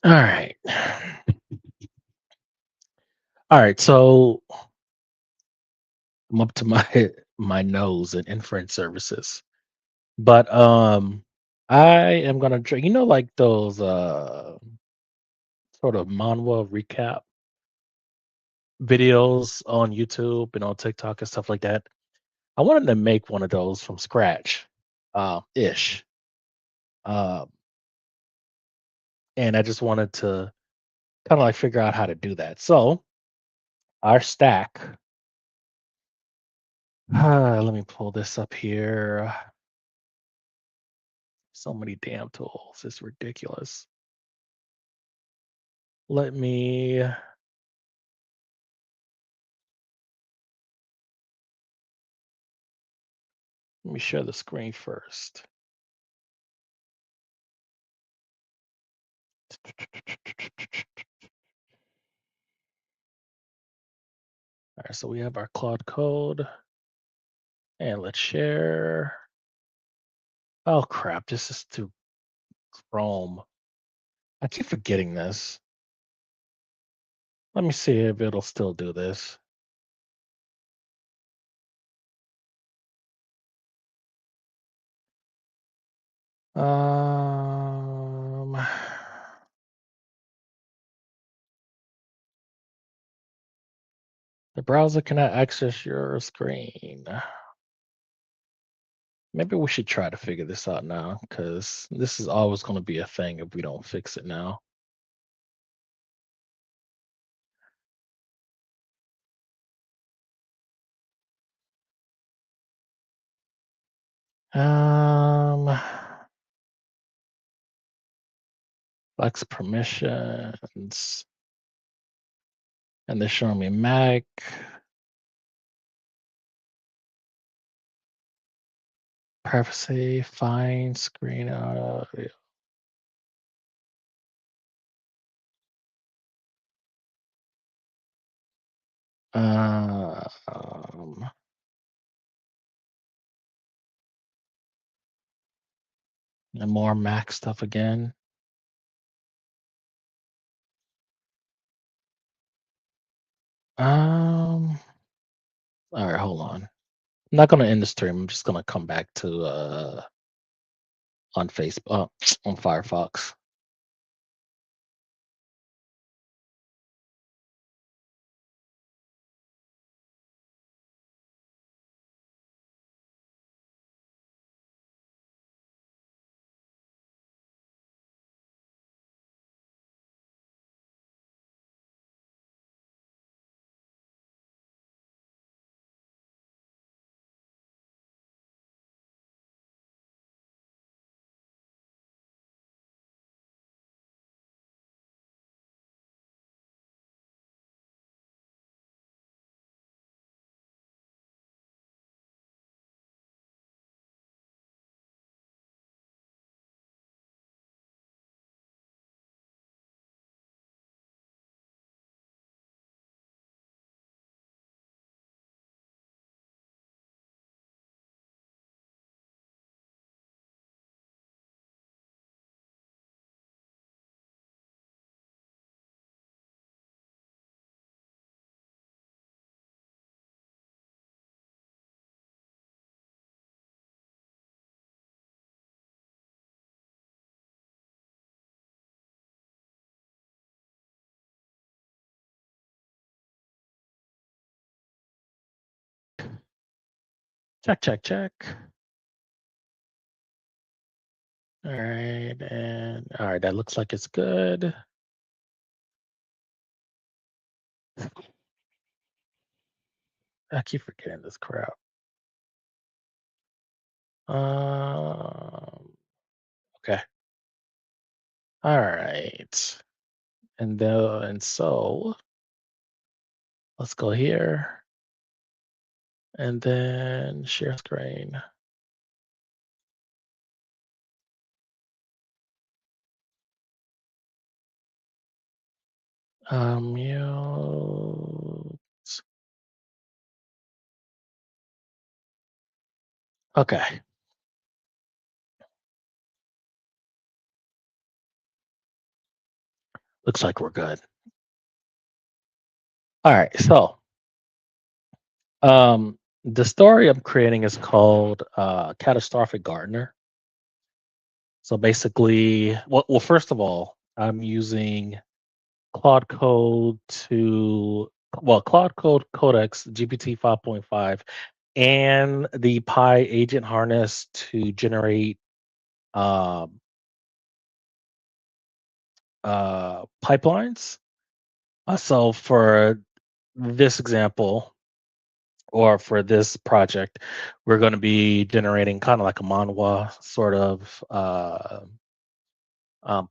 All right. All right. So I'm up to my my nose in inference services. But I am gonna try, like those sort of manhwa recap videos on YouTube and on TikTok and stuff like that. I wanted to make one of those from scratch, ish. Um, and I just wanted to kind of like figure out how to do that. So our stack, let me pull this up here. So many damn tools. It's ridiculous. Let me share the screen first. All right, so we have our Claude code, and let's share. Oh crap! This is to Chrome. I keep forgetting this. Let me see if it'll still do this. Um, the browser cannot access your screen. Maybe we should try to figure this out now, because this is always going to be a thing if we don't fix it now. Um, Flex permissions, and they're showing me Mac. Privacy, fine, screen. Um, and more Mac stuff again. Um, all right, hold on. I'm not gonna end the stream. I'm just gonna come back to on Facebook, on Firefox. Check, check, check. All right, and all right, that looks like it's good. I keep forgetting this crap. Um, okay. All right. And so let's go here and then share screen. Mute. Okay. Looks like we're good. All right. So the story I'm creating is called Catastrophic Gardener. So basically, well, first of all, I'm using Claude Code to Claude Code Codex GPT 5.5 and the Pi agent harness to generate um, pipelines. So for this example, or for this project, we're going to be generating kind of like a Manhwa sort of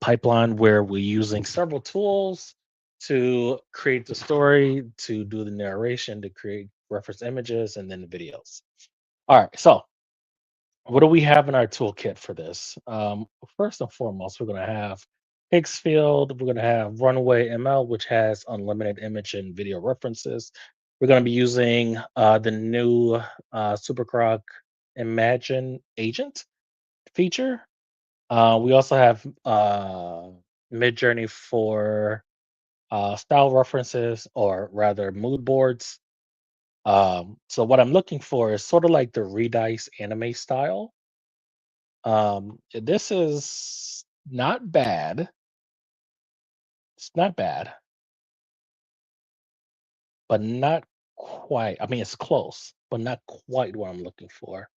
pipeline where we're using several tools to create the story, to do the narration, to create reference images, and then the videos. All right, so what do we have in our toolkit for this? First and foremost, we're going to have Higgsfield. We're going to have Runway ML, which has unlimited image and video references. We're going to be using the new SuperCroc Imagine Agent feature. We also have Midjourney for style references, or rather mood boards. So what I'm looking for is sort of like the Redice anime style. This is not bad. It's not bad, but not quite. I mean, it's close, but not quite what I'm looking for.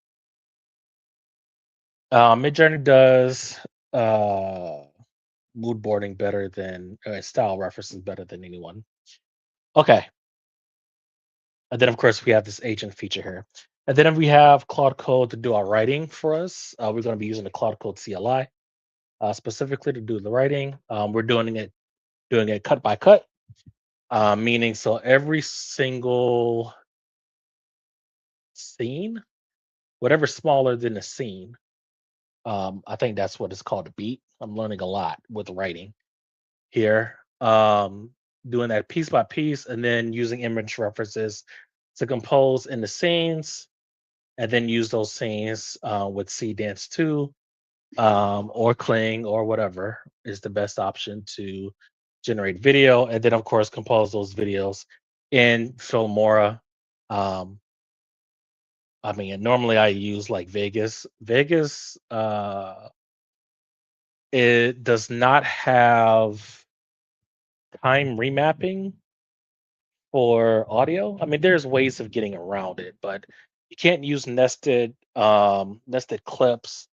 Midjourney does uh, mood boarding better than style references better than anyone. Okay, and then of course we have this agent feature here, and then we have Claude Code to do our writing for us. We're going to be using the Claude Code CLI specifically to do the writing. We're doing it cut by cut. Meaning, so every single scene, whatever's smaller than a scene, I think that's what it's called, a beat. I'm learning a lot with writing here. Doing that piece by piece, and then using image references to compose in the scenes, and then use those scenes with C Dance 2 or Kling or whatever is the best option to generate video, and then of course compose those videos in Filmora. Um, I mean, normally I use like Vegas. Vegas, it does not have time remapping for audio. I mean, there's ways of getting around it, but you can't use nested clips,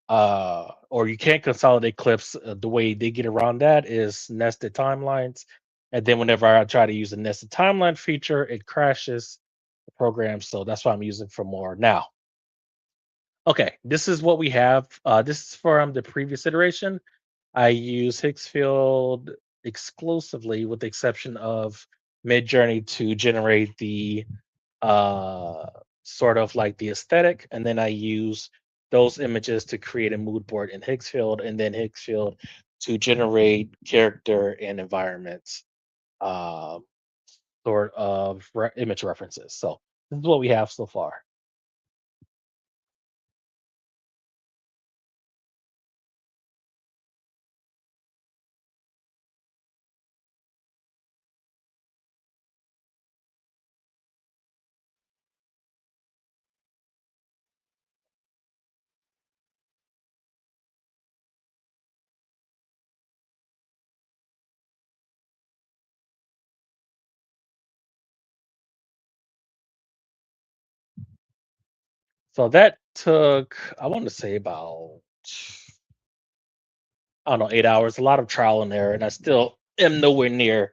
or you can't consolidate clips. The way they get around that is nested timelines. And then whenever I try to use the nested timeline feature, it crashes the program. So that's why I'm using for more now. Okay, this is what we have. This is from the previous iteration. I use Higgsfield exclusively, with the exception of Midjourney, to generate the uh, sort of like the aesthetic, and then I use those images to create a mood board in Higgsfield, and then Higgsfield to generate character and environments, uh, sort of image references. So this is what we have so far. So that took, I want to say, about, I don't know, 8 hours. A lot of trial and error, and I still am nowhere near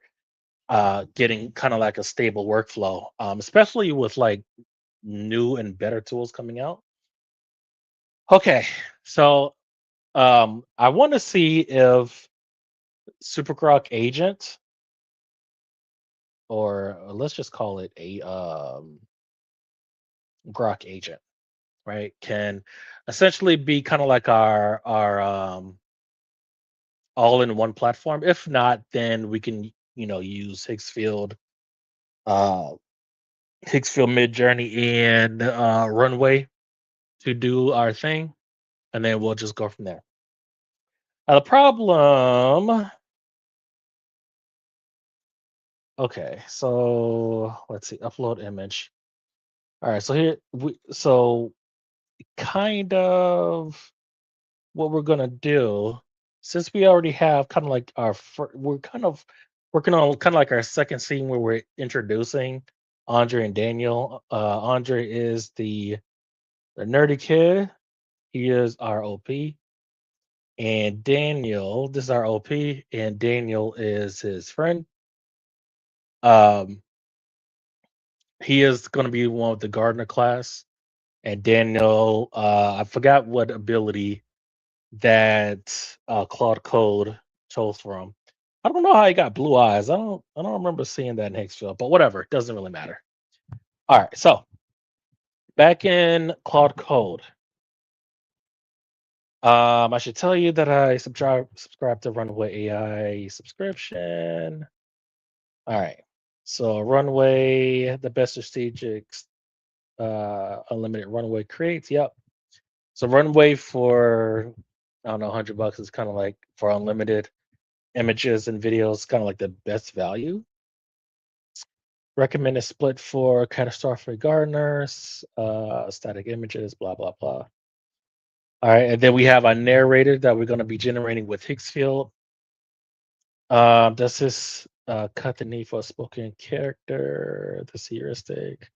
getting kind of like a stable workflow, especially with like new and better tools coming out. Okay, so I want to see if SuperCroc Agent, or let's just call it a Grok Agent, right, can essentially be kind of like our all-in-one platform. If not, then we can use uh, Higgsfield Midjourney and Runway to do our thing, and then we'll just go from there. Now, the problem. Okay, so let's see, upload image. All right, so so kind of what we're gonna do, since we already have kind of like we're kind of working on kind of like our second scene where we're introducing Andre and Daniel. Andre is the nerdy kid. He is our OP, and Daniel, this is our OP, and Daniel is his friend. Um, he is going to be one of the gardener class, and Daniel, I forgot what ability that Claude Code chose from. I don't know how he got blue eyes. I don't remember seeing that in Hicksville, but whatever, it doesn't really matter. All right, so back in Claude Code, I should tell you that I subscribe to Runway AI subscription. All right, so Runway, the best strategic, unlimited Runway creates. Yep. So Runway for I don't know, $100 is kind of like for unlimited images and videos, kind of like the best value. Recommended split for catastrophic gardeners, static images, blah blah blah. All right, and then we have a narrator that we're going to be generating with Hicksfield. Does this cut the need for a spoken character? This heuristic.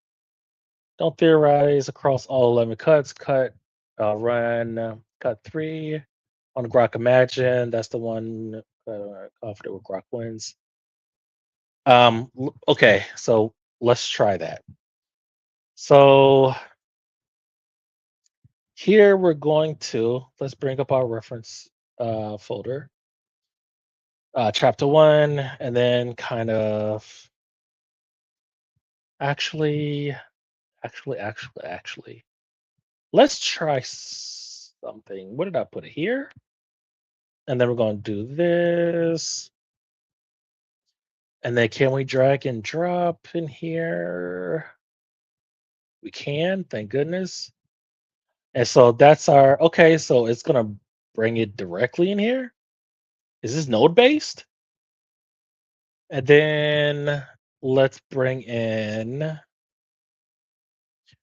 Don't theorize across all 11 cuts. Cut 3 on Grok Imagine. That's the one confident with Grok wins. Okay, so let's try that. So here we're going to let's bring up our reference folder, chapter 1, and then kind of actually, actually, let's try something. What did I put it here? And then we're going to do this. And then can we drag and drop in here? We can, thank goodness. And so that's our okay, so it's gonna bring it directly in here. Is this node based? And then let's bring in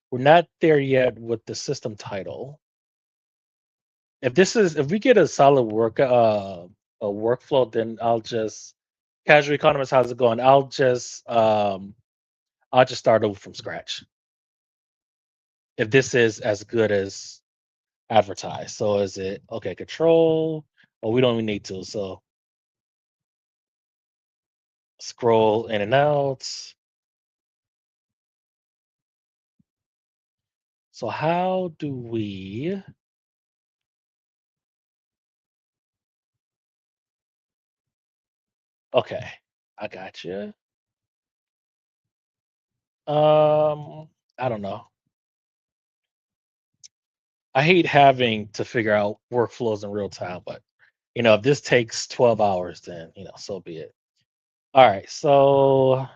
we're not there yet with the system title. If we get a solid a workflow, then I'll just casual economist, how's it going? I'll just start over from scratch. If this is as good as advertised. So is it okay, control? Oh, we don't even need to. So scroll in and out. So how do we okay, I got you. I don't know. I hate having to figure out workflows in real time, but if this takes 12 hours, then so be it. All right, so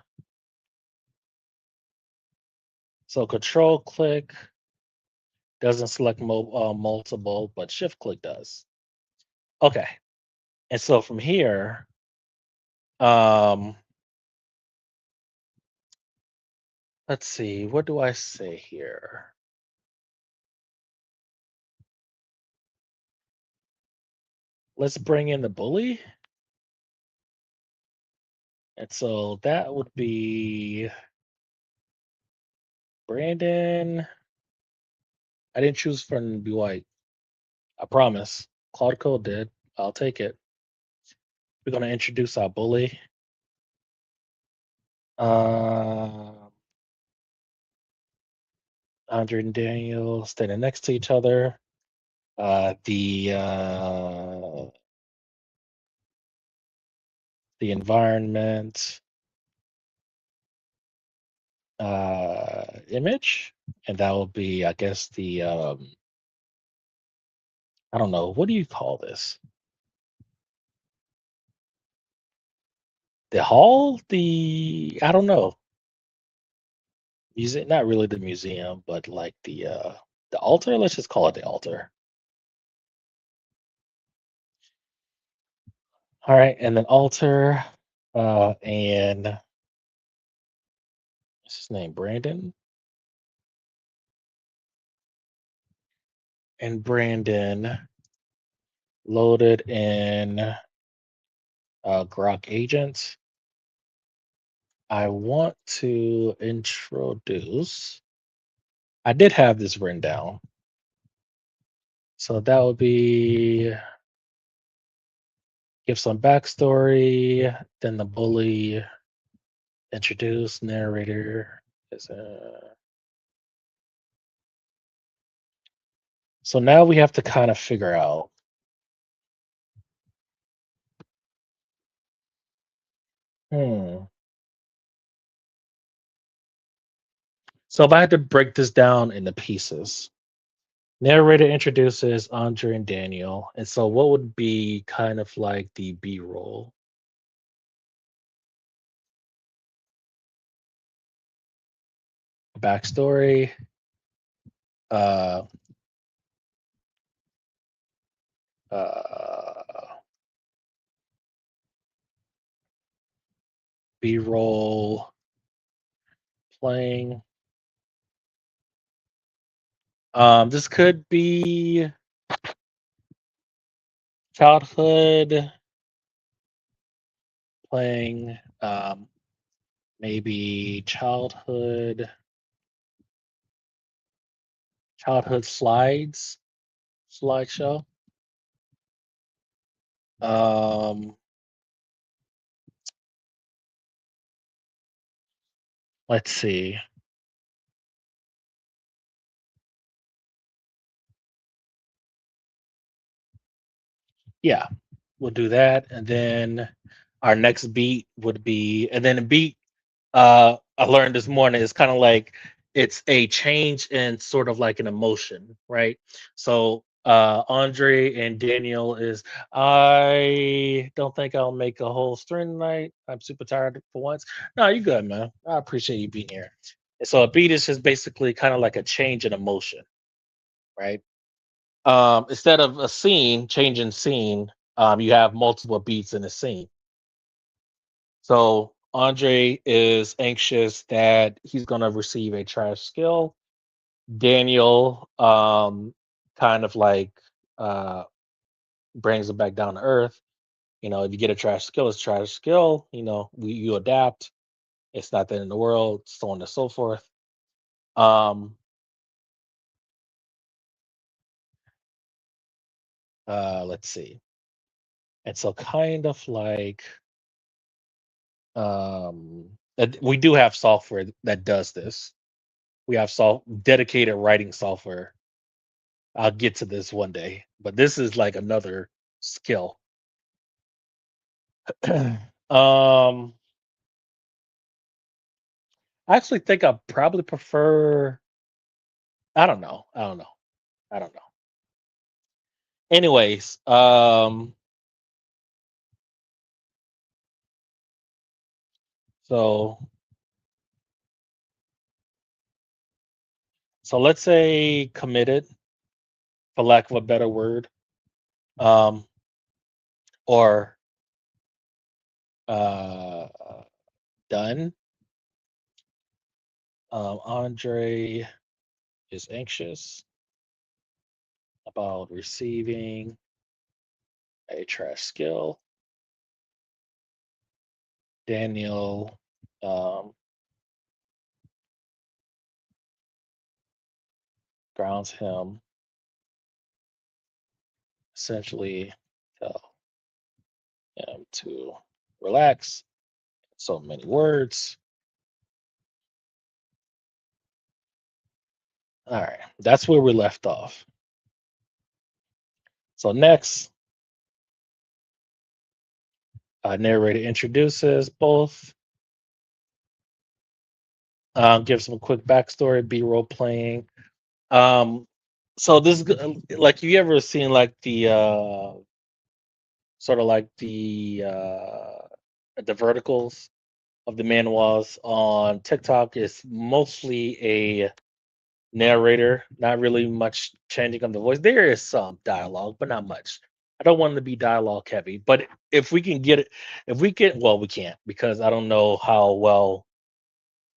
control click doesn't select multiple, but shift click does. Okay, and so from here, um, let's see, what do I say here? Let's bring in the bully. And so that would be Brandon. I didn't choose for him to be white. I promise. Claude Code did. I'll take it. We're going to introduce our bully. Uh, Andre and Daniel standing next to each other. The environment image, and that will be, I guess, the I don't know, what do you call this? The hall? I don't know. Museum, not really the museum, but like the altar. Let's just call it the altar. All right, and then altar, and What's his name? Brandon. And Brandon loaded in Grok agents. I want to introduce. I did have this written down. So that would be give some backstory, then the bully, introduce, narrator. So now we have to kind of figure out. Hmm. So if I had to break this down into pieces, narrator introduces Andre and Daniel, and so what would be kind of like the B roll backstory? Uh, uh, B roll playing. This could be childhood playing. Maybe childhood slideshow. Um, let's see. Yeah, we'll do that, and then our next beat would be, and then a beat. I learned this morning is kind of like it's a change in sort of like an emotion, right? So Andre and Daniel is I don't think I'll make a whole string tonight. I'm super tired for once. No, you good, man. I appreciate you being here. And so a beat is just basically kind of like a change in emotion, right? Instead of a scene, changing scene, you have multiple beats in a scene. So Andre is anxious that he's going to receive a trash skill. Daniel kind of like uh, brings him back down to earth. You know, if you get a trash skill, it's a trash skill. You know, you adapt. It's not the end of the world, so on and so forth. Um, let's see. And so kind of like we do have software that does this. We have dedicated writing software. I'll get to this one day, but this is like another skill. um, I actually think I probably prefer. I don't know. I don't know. I don't know. Anyways, so let's say committed, for lack of a better word, um, or uh, done. Andre is anxious about receiving a trash skill. Daniel um, grounds him, essentially tell him to relax. So many words. All right, that's where we left off. So next, narrator introduces both, gives them a quick backstory, B-roll playing. Um, so like you ever seen like the sort of like the verticals of the manuals on TikTok is mostly a narrator, not really much changing of the voice. There is some dialogue, but not much. I don't want it to be dialogue heavy, but if we can get it, if we can, well, we can't because I don't know how well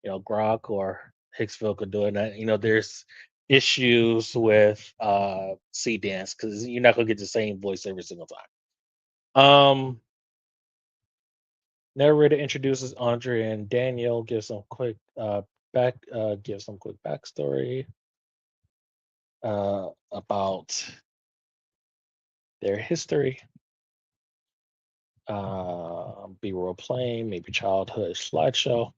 Grok or Hicksville could do it. And, there's issues with C dance because you're not gonna get the same voice every single time. Um, Narrator introduces Andre and Daniel, gives some quick backstory about their history, be role playing, maybe childhood slideshow.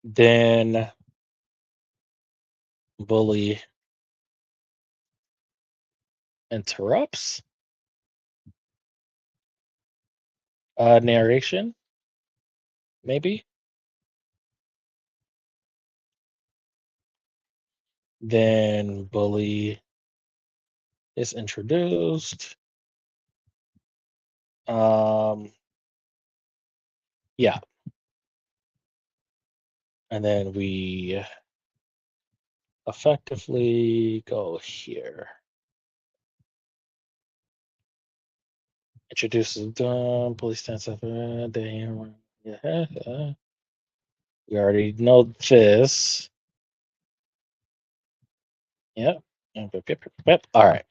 Then Bully interrupts narration, maybe. Then Bully is introduced. Um, yeah, and then we effectively go here. Introduces them. Bully stands up. Damn. Yeah, we already know this. Yep. Yep, yep, yep, yep. All right.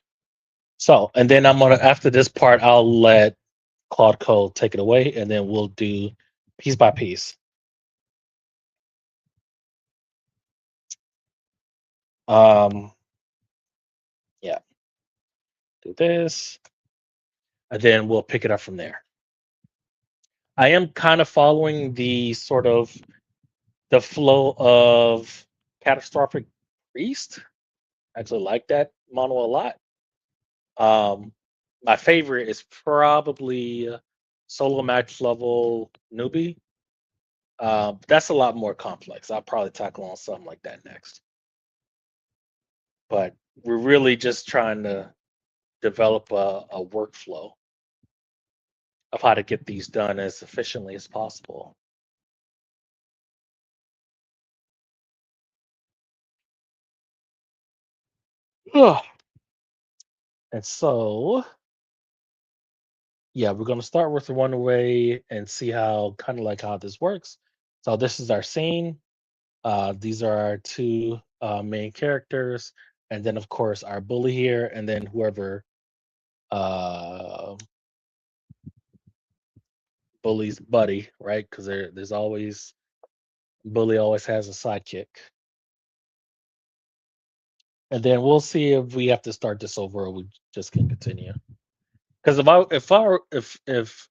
So, and then after this part, I'll let Claude Code take it away, and then we'll do piece by piece. Um, yeah, do this, and then we'll pick it up from there. I am kind of following the flow of Catastrophic Priest. I actually like that model a lot. Um, my favorite is probably Solo Max level Newbie. That's a lot more complex. I'll probably tackle on something like that next. But we're really just trying to develop a workflow of how to get these done as efficiently as possible. Ugh. And so, yeah, we're going to start with the one way and see how how this works. So this is our scene. These are our two main characters, and then of course our bully here, and then whoever uh, bully's buddy, right? Because there's always bully always has a sidekick, and then we'll see if we have to start this over or we just can continue. Because if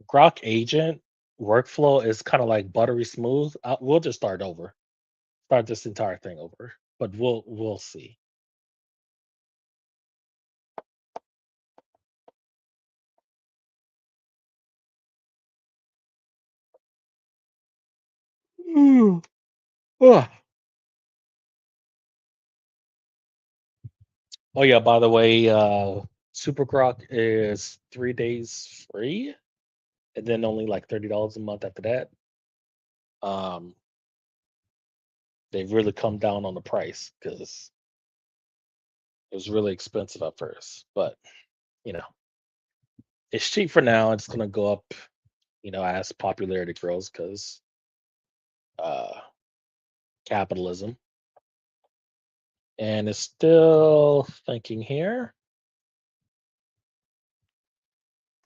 Grok agent workflow is kind of like buttery smooth, we'll just start over, start this entire thing over. But we'll see. Mm. Ugh. Oh yeah, by the way, Super Grok is 3 days free, and then only like $30 a month after that. Um, they've really come down on the price because it was really expensive at first. But you know, it's cheap for now. It's gonna go up, as popularity grows because uh, capitalism. And it's still thinking here.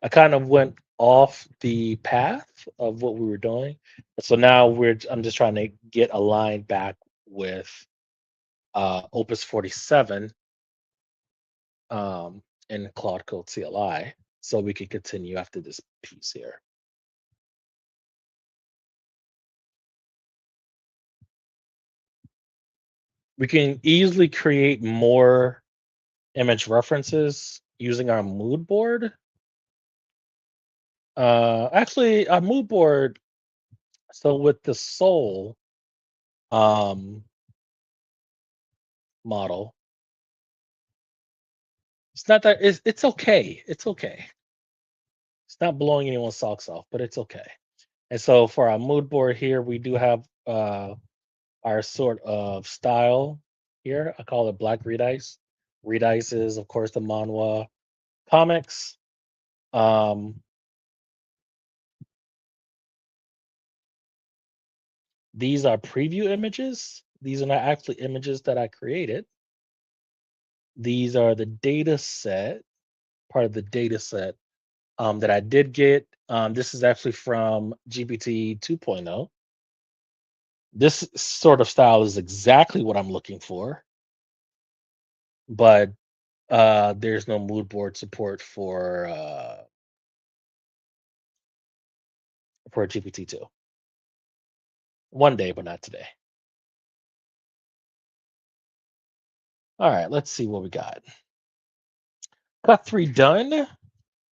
I kind of went off the path of what we were doing. So now I'm just trying to get aligned back with Opus 47 in Claude Code CLI so we can continue after this piece here. We can easily create more image references using our mood board. Actually, our mood board, so with the soul um, model, it's okay. It's okay. It's not blowing anyone's socks off, but it's okay. And so for our mood board here, we do have our sort of style here. I call it Black Reed Ice. Reed Ice is, of course, the Manhwa comics. Um, These are preview images. These are not actually images that I created. These are the data set, part of the data set that I did get. This is actually from GPT 2.0. This sort of style is exactly what I'm looking for, but there's no mood board support for GPT-2. One day, but not today. All right, let's see what we got. Cut three done.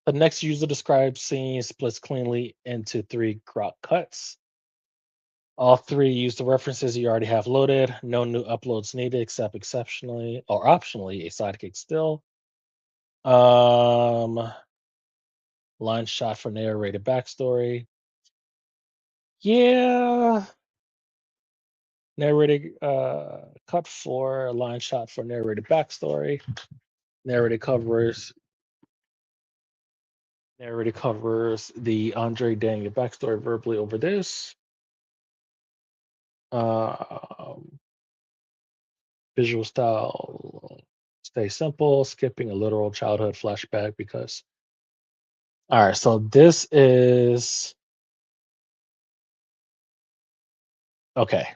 The next user describes scene splits cleanly into three crop cuts. All three use the references you already have loaded. No new uploads needed except exceptionally or optionally a sidekick still. Um, line shot for narrated backstory. Yeah, narrated cut for line shot for narrated backstory. Narrated covers narrated covers the Andre Daniel backstory verbally over this. Um, visual style stay simple, skipping a literal childhood flashback because all right, so this is okay.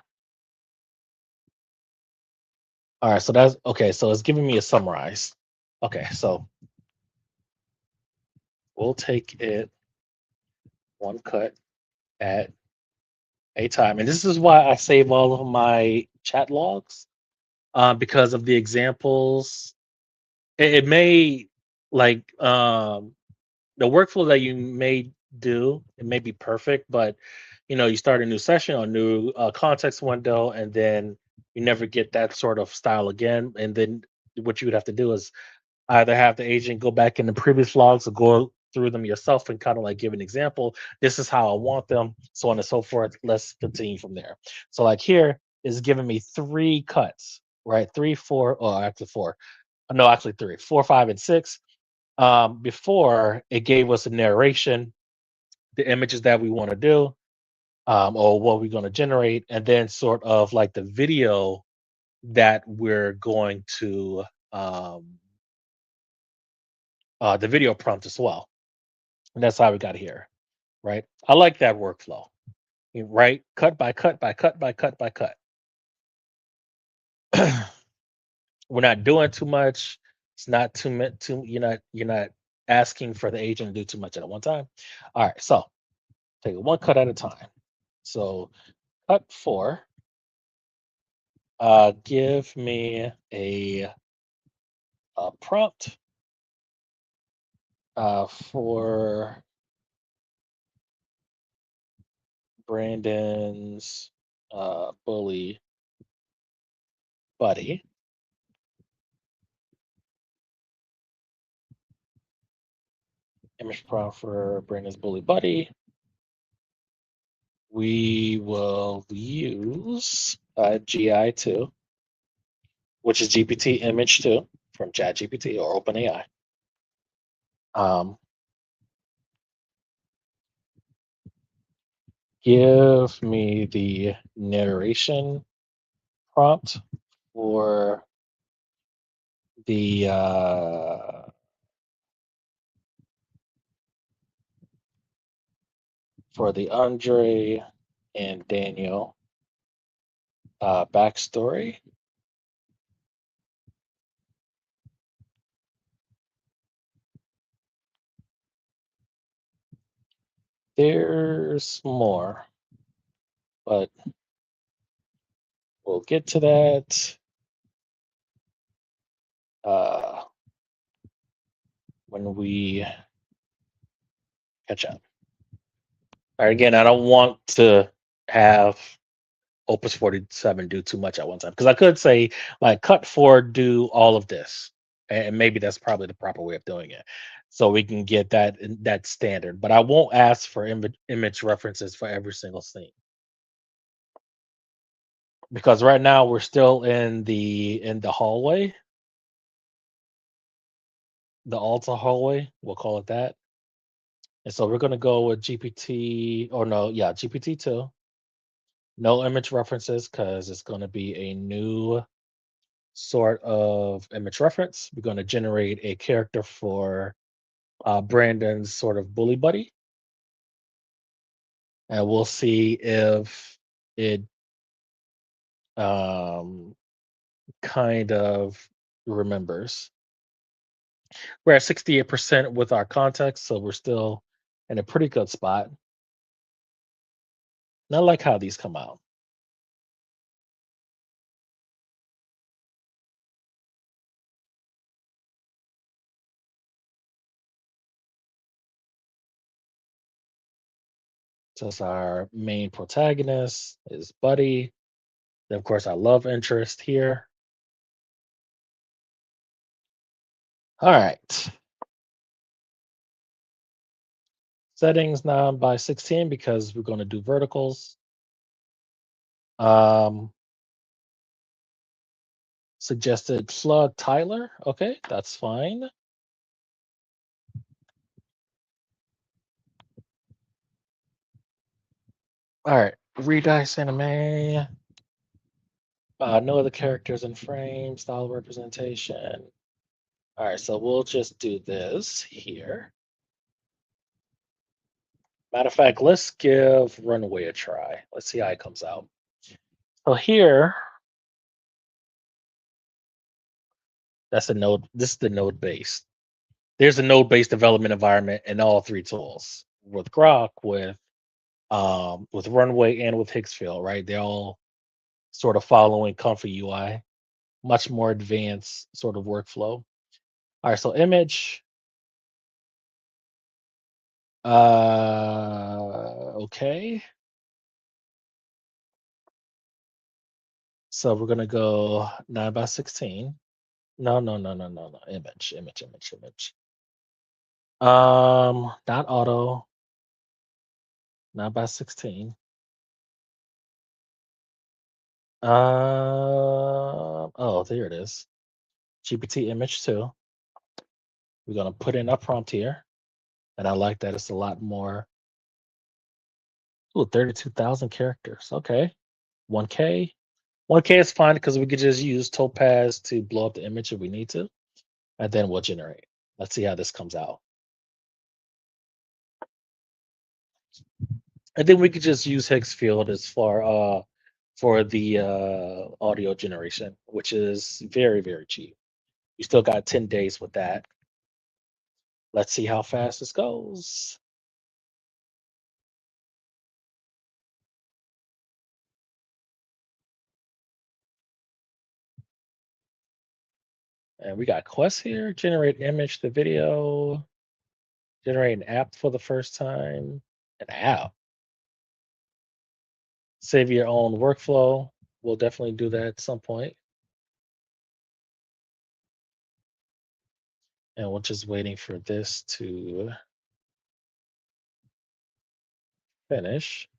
All right, so that's okay. So it's giving me a summarize. Okay, so we'll take it one cut at a time. And this is why I save all of my chat logs because of the examples. It may like the workflow that you may do, it may be perfect, but you start a new session or new context window, and then you never get that sort of style again. And then what you would have to do is either have the agent go back in the previous logs or go through them yourself and kind of like give an example. This is how I want them, so on and so forth. Let's continue from there. So like here is giving me three cuts, right? Three, four, or actually four. No, actually three, four, five, and six. Before it gave us a narration, the images that we want to do, or what we're going to generate, and then sort of like the video that we're going to um, the video prompt as well. And that's how we got here, right? I like that workflow, right? Cut by cut by cut by cut by cut. We're not doing too much. It's not too much. You're not asking for the agent to do too much at one time. All right, so take it one cut at a time. So cut four. Give me a prompt for Brandon's bully buddy. Image prompt for Brandon's bully buddy. We will use GI2, which is GPT image 2 from ChatGPT or OpenAI. Um, give me the narration prompt for the Andre and Daniel backstory. There's more, but we'll get to that uh, when we catch up. All right, again, I don't want to have Opus 47 do too much at one time because I could say like cut four, do all of this, and maybe that's probably the proper way of doing it, so we can get that standard. But I won't ask for image references for every single scene because right now we're still in the hallway, the altar hallway. We'll call it that. And so we're going to go with GPT, or no, yeah, GPT-2. No image references because it's going to be a new sort of image reference. We're going to generate a character for Brandon's sort of bully buddy, and we'll see if it um, kind of remembers. We're at 68% with our context, so we're still in a pretty good spot. And I like how these come out. So it's our main protagonist, his buddy. Then, of course, our love interest here. All right. Settings 9 by 16 because we're going to do verticals. Um, Suggested plug Tyler. Okay, that's fine. All right. Redice anime. No other characters in frame. Style representation. All right, so we'll just do this here. Matter of fact, let's give Runaway a try. Let's see how it comes out. So here, that's a node. This is the node based. There's a node based development environment in all three tools with Grok, with Runway, and with Higgsfield. Right, they're all sort of following Comfy UI, much more advanced sort of workflow. All right, so image. Okay. So we're gonna go 9 by 16. No, no, no, no, no, no. Image, image, image, image. Not auto, 9 by 16. Oh, there it is. GPT image 2. We're gonna put in our prompt here. And I like that it's a lot more. Ooh, 32,000 characters. Okay. 1K. 1K is fine because we could just use Topaz to blow up the image if we need to. And then we'll generate. Let's see how this comes out. And then we could just use Higgsfield as far for the audio generation, which is very, very cheap. You still got 10 days with that. Let's see how fast this goes. And we got quests here. Generate image to video. Generate an app for the first time. An app. Save your own workflow. We'll definitely do that at some point. And we're just waiting for this to finish.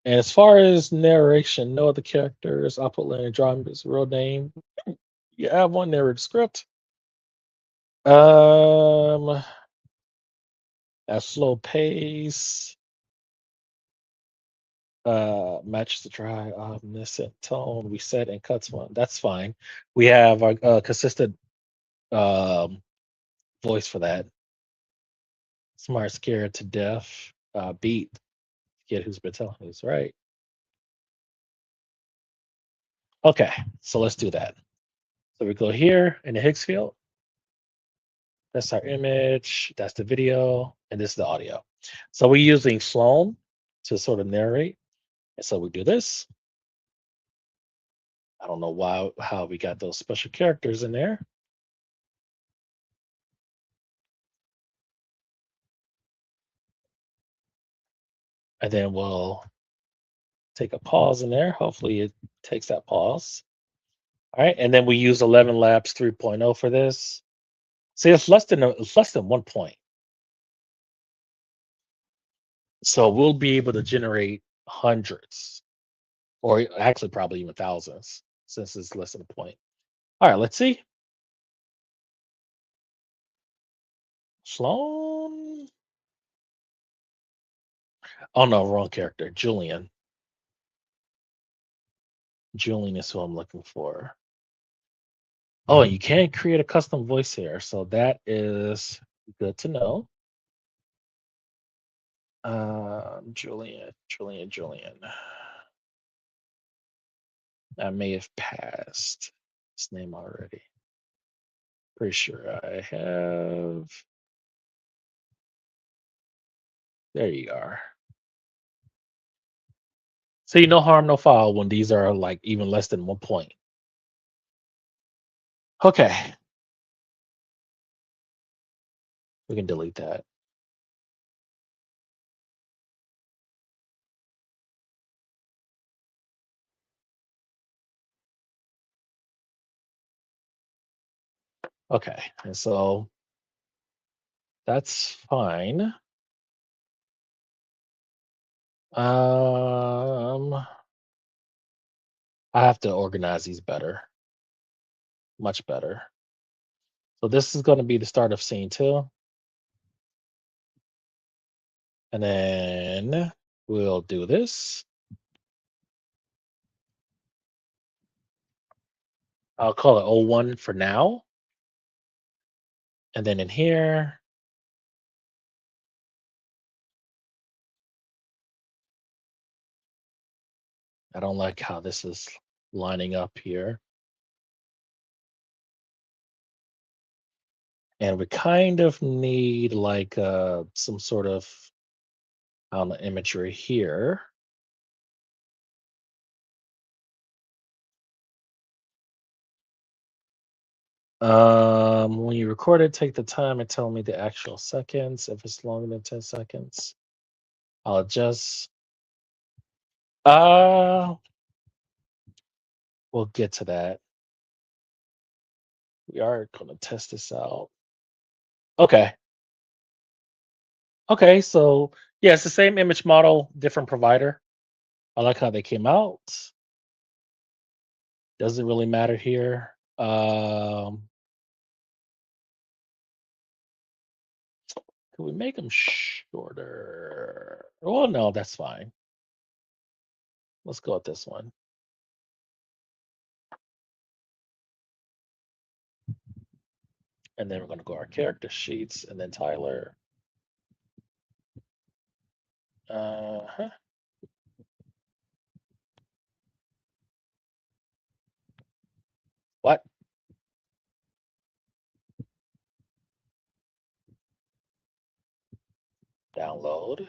And as far as narration, no other characters. I'll put Lenny Andromeda's real name. You have one narrative script. Um, at slow pace. Matches the dry, omniscient tone. We set and cuts one. That's fine. We have a consistent um voice for that. Smart, scared to death. Beat. Kid who's been telling us right. Okay, so let's do that. So we go here in the Higgs field. That's our image. That's the video, and this is the audio. So we're using Sloan to sort of narrate. And so we do this. I don't know why how we got those special characters in there. And then we'll take a pause in there. Hopefully it takes that pause. All right. And then we use 11 Labs 3.0 for this. See, it's less than 1 point. So we'll be able to generate hundreds, or actually probably even thousands, since it's less than a point. All right, let's see. Sloan. Oh no, wrong character. Julian. Julian is who I'm looking for. Oh, you can create a custom voice here, so that is good to know. Julian. I may have passed his name already. Pretty sure I have. There you are. See, no harm, no foul when these are like even less than 1 point. Okay, we can delete that. Okay, and so that's fine. Um, I have to organize these better, much better. So this is going to be the start of scene two, and then we'll do this. I'll call it O1 for now, and then in here, I don't like how this is lining up here. And we kind of need like some sort of imagery here. When you record it, take the time and tell me the actual seconds. If it's longer than 10 seconds, I'll adjust. Uh, we'll get to that. We are going to test this out. Okay. Okay. So, yeah, it's the same image model, different provider. I like how they came out. Doesn't really matter here. Can we make them shorter? Oh, no, that's fine. Let's go with this one. And then we're going to go our character sheets and then Tyler. Uh-huh. What? Download.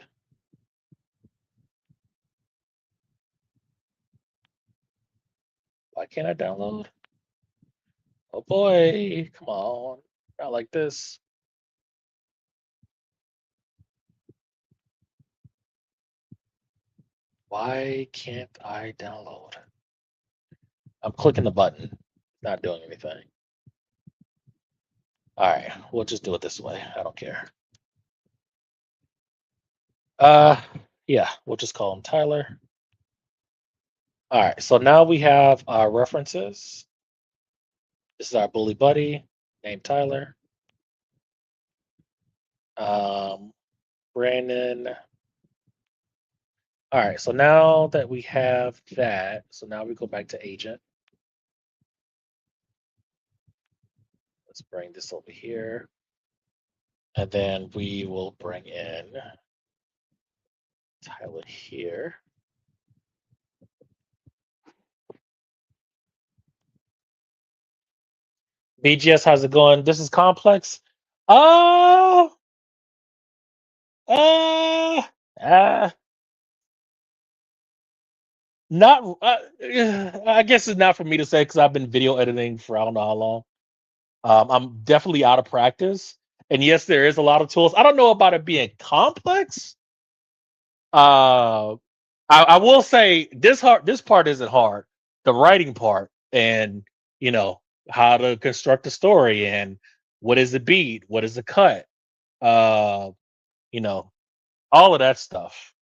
Why can't I download? Oh boy, come on. Not like this. Why can't I download? I'm clicking the button. Not doing anything. All right, we'll just do it this way. I don't care. Uh, yeah, we'll just call him Tyler. All right, so now we have our references. This is our bully buddy named Tyler. Brandon. All right, so now that we have that, so now we go back to agent. Let's bring this over here. And then we will bring in Tyler here. BGS, how's it going? This is complex. Oh, uh, uh, not. I guess it's not for me to say because I've been video editing for I don't know how long. I'm definitely out of practice, and yes, there is a lot of tools. I don't know about it being complex. Uh, I will say this part isn't hard. The writing part, and you know how to construct a story, and what is a beat, what is a cut, uh, you know, all of that stuff.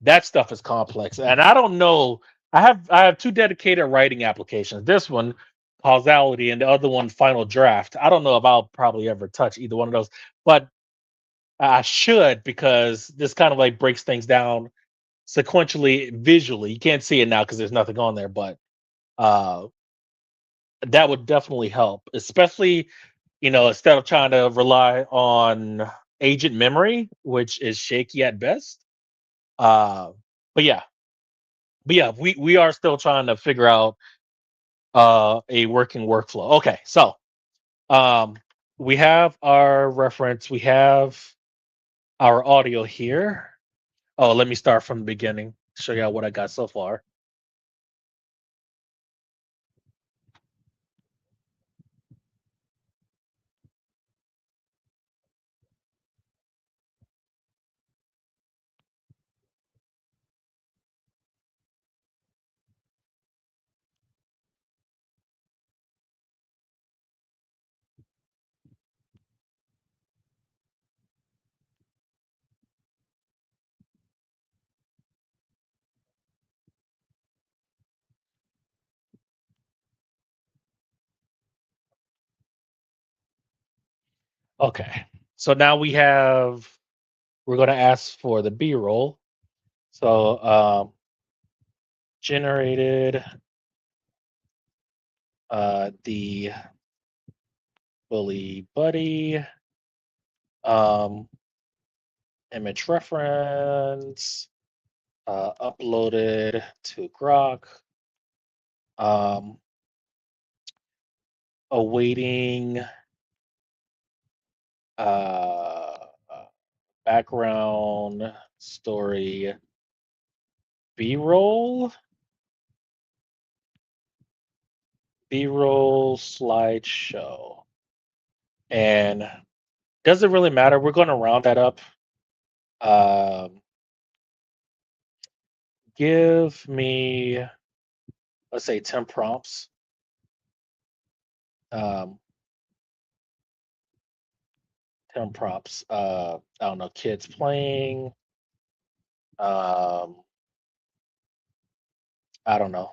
That stuff is complex, and I don't know. I have two dedicated writing applications. This one, causality, and the other one, final draft. I don't know if I'll probably ever touch either one of those, but I should because this kind of like breaks things down sequentially visually. You can't see it now because there's nothing on there, but uh that would definitely help, especially, instead of trying to rely on agent memory, which is shaky at best. Uh, but yeah, we are still trying to figure out a working workflow. Okay, so um, we have our reference, we have our audio here. Oh, let me start from the beginning. Show you what I got so far. Okay, so now we're going to ask for the B-roll. So generated the bully buddy um, image reference uploaded to Grok. Um, awaiting uh, uh, background story B-roll, B-roll slideshow, and doesn't really matter. We're going to round that up. Um, give me, let's say, 10 prompts. Um, 10 prompts. I don't know, kids playing. Um, I don't know.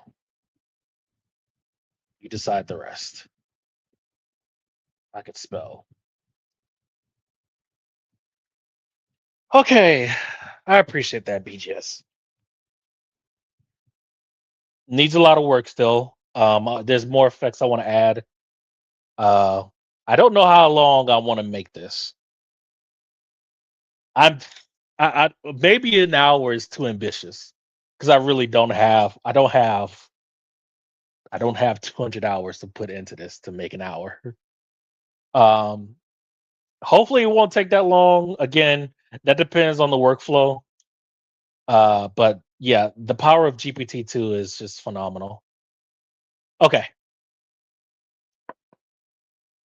You decide the rest. I could spell. Okay, I appreciate that, BGS. Needs a lot of work still. There's more effects I want to add. Uh, I don't know how long I want to make this. I'm, maybe an hour is too ambitious because I really don't have. I don't have 200 hours to put into this to make an hour. Um, hopefully it won't take that long. Again, that depends on the workflow. But yeah, the power of GPT-2 is just phenomenal. Okay.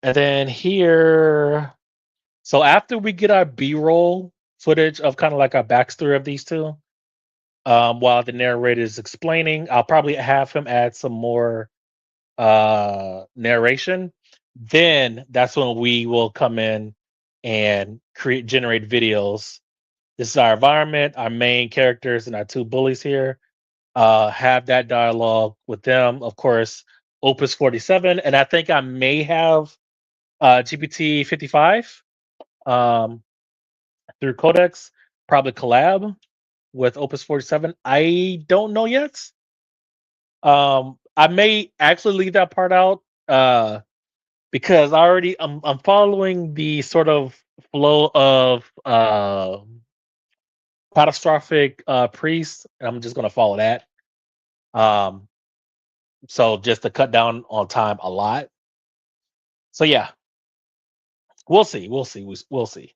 And then here, so after we get our B-roll footage of kind of like our backstory of these two, while the narrator is explaining, I'll probably have him add some more narration. Then that's when we will come in and generate videos. This is our environment, our main characters, and our two bullies here. Have that dialogue with them, of course. Opus 47, and I think I may have GPT 55 um, through Codex, probably collab with Opus 47. I don't know yet. I may actually leave that part out because I'm following the sort of flow of catastrophic priest, and I'm just gonna follow that. Um, so just to cut down on time a lot. So yeah, we'll see. We'll see.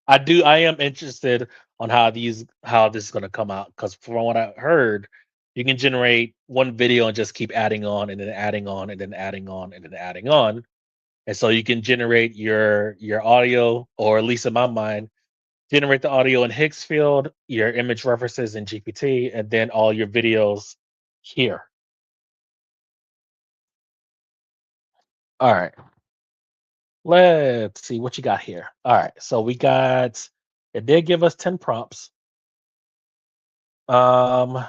I am interested on how this is going to come out because from what I heard, you can generate one video and just keep adding on and then adding on and then adding on and then adding on. And so you can generate your audio, or at least in my mind, generate the audio in Higgsfield, your image references in GPT, and then all your videos here. All right. Let's see what you got here. All right. So it did give us 10 prompts. Um,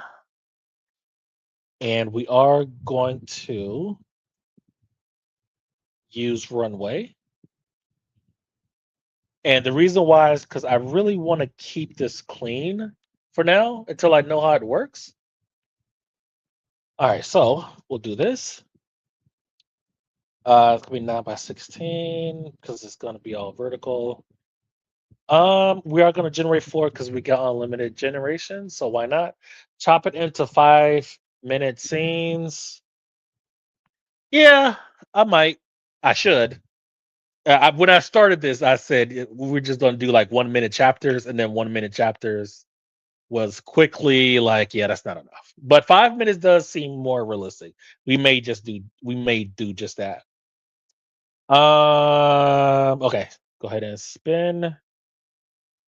and we are going to use runway. And the reason why is because I really want to keep this clean for now until I know how it works. All right, so we'll do this. It's gonna be 9 by 16 because it's gonna be all vertical. We are gonna generate four because we got unlimited generation, so why not? Chop it into 5 minute scenes. Yeah, I might. I should. When I started this, I said we're just gonna do like 1 minute chapters, and then 1 minute chapters was quickly like, yeah, that's not enough. But 5 minutes does seem more realistic. We may do just that. Okay, go ahead and spin.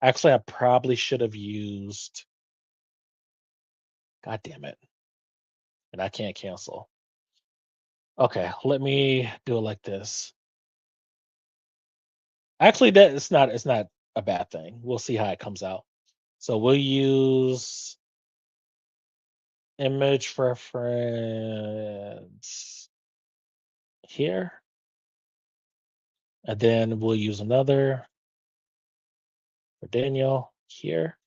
Actually, I probably should have used. God damn it, and I can't cancel. Okay, let me do it like this. Actually, that it's not a bad thing. We'll see how it comes out. So we'll use image reference here, and then we'll use another for Daniel here.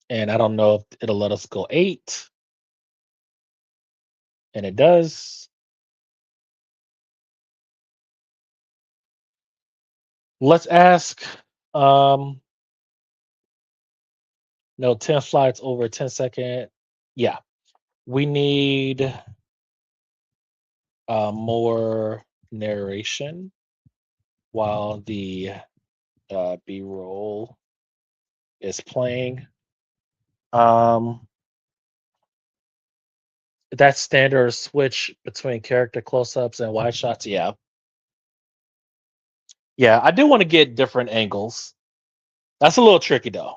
And I don't know if it'll let us go 8, and it does. Let's ask, um, no, 10 flights over 10-second. Yeah, we need more narration while the B-roll is playing. Um, that standard switch between character close-ups and wide shots. Yeah, yeah. I do want to get different angles. That's a little tricky though.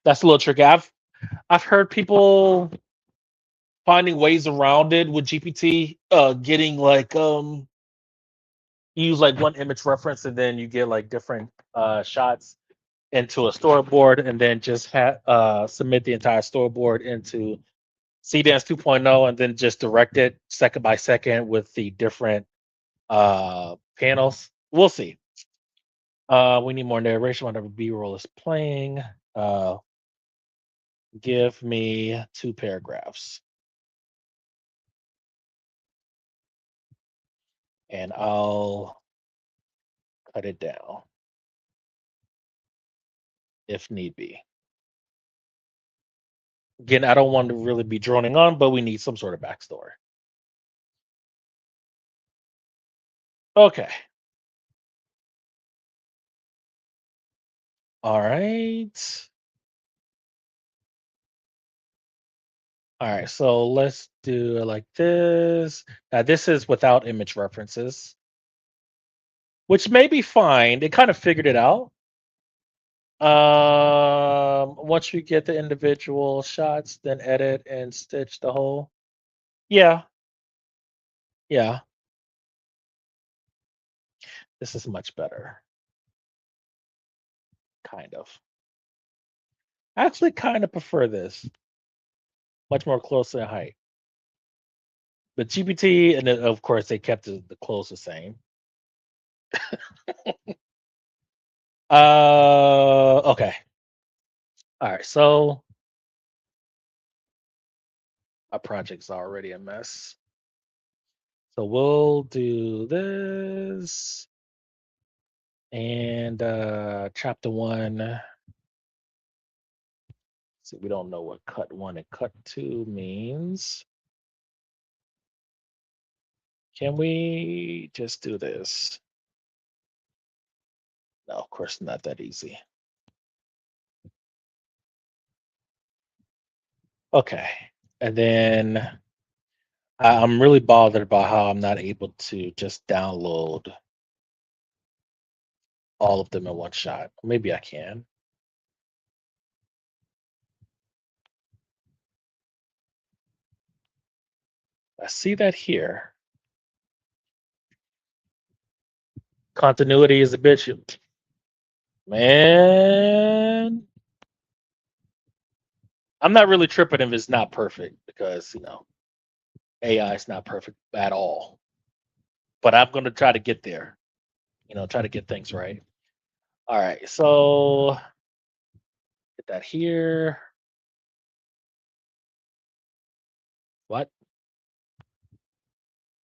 That's a little tricky. I've heard people finding ways around it with GPT, getting like you use like one image reference and then you get like different shots into a storyboard and then just submit the entire storyboard into CDance 2.0 and then just direct it second by second with the different panels. We'll see. We need more narration whenever B-roll is playing. Uh, give me 2 paragraphs, and I'll cut it down if need be. Again, I don't want to really be droning on, but we need some sort of backstory. Okay. All right. All right. So let's do it like this. Now, this is without image references, which may be fine. They kind of figured it out. Once we get the individual shots, then edit and stitch the whole. Yeah. Yeah. This is much better. Kind of. I actually kind of prefer this. Much more close in height. But GPT, and then, of course, they kept the clothes the same. Okay. All right. So our project's already a mess. So we'll do this and chapter one. See, we don't know what cut one and cut two means. Can we just do this? No, of course, not that easy. Okay. And then I'm really bothered about how I'm not able to just download all of them in one shot. Maybe I can. I see that here. Continuity is a bitch. Man, I'm not really tripping if it's not perfect because, AI is not perfect at all. but I'm gonna try to get there. Try to get things right. All right, so get that here. What?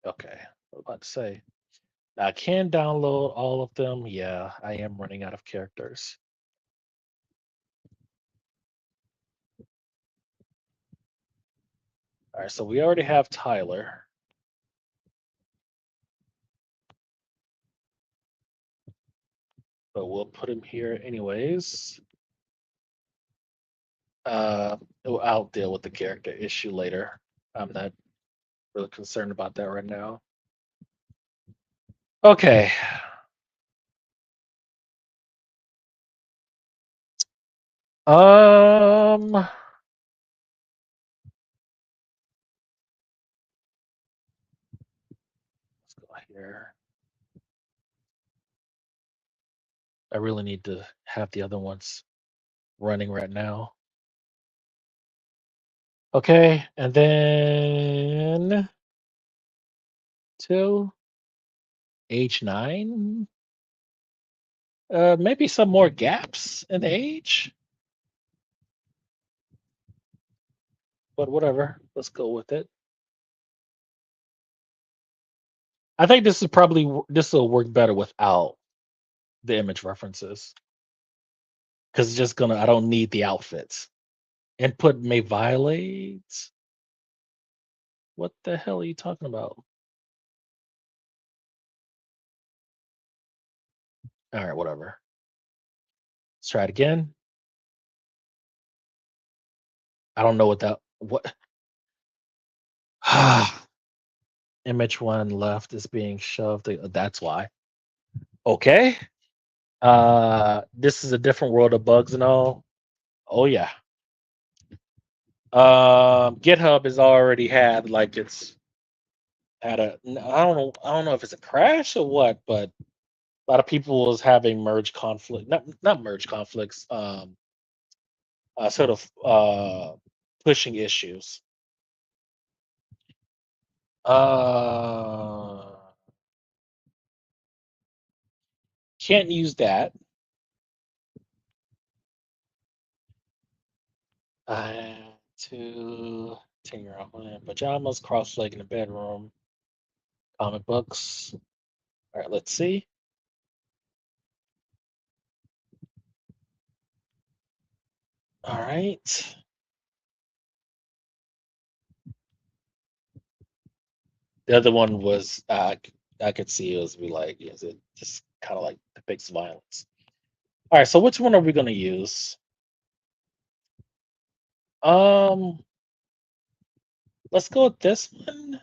Okay, I was about to say. Now I can download all of them. Yeah, I am running out of characters. All right, so we already have Tyler, but we'll put him here anyways. I'll deal with the character issue later. I'm not really concerned about that right now. Okay. Let's go here. I really need to have the other ones running right now. Okay, and then till age 9. Maybe some more gaps in age, but whatever. Let's go with it. I think this will work better without the image references because it's just gonna. I don't need the outfits. Input may violate. What the hell are you talking about? All right, whatever. Let's try it again. I don't know what that. What image one left is being shoved. That's why. Okay. This is a different world of bugs and all. Oh yeah. GitHub has already had like it's had a. I don't know if it's a crash or what, but a lot of people was having merge conflict. Not merge conflicts. Sort of pushing issues. Uh, can't use that. Uh, to 10-year-old in pajamas, cross-legged in the bedroom, comic books. All right, let's see. All right. The other one was I could see it was be like, is it just kind of like depicts violence. All right, so which one are we gonna use? Um, let's go with this one.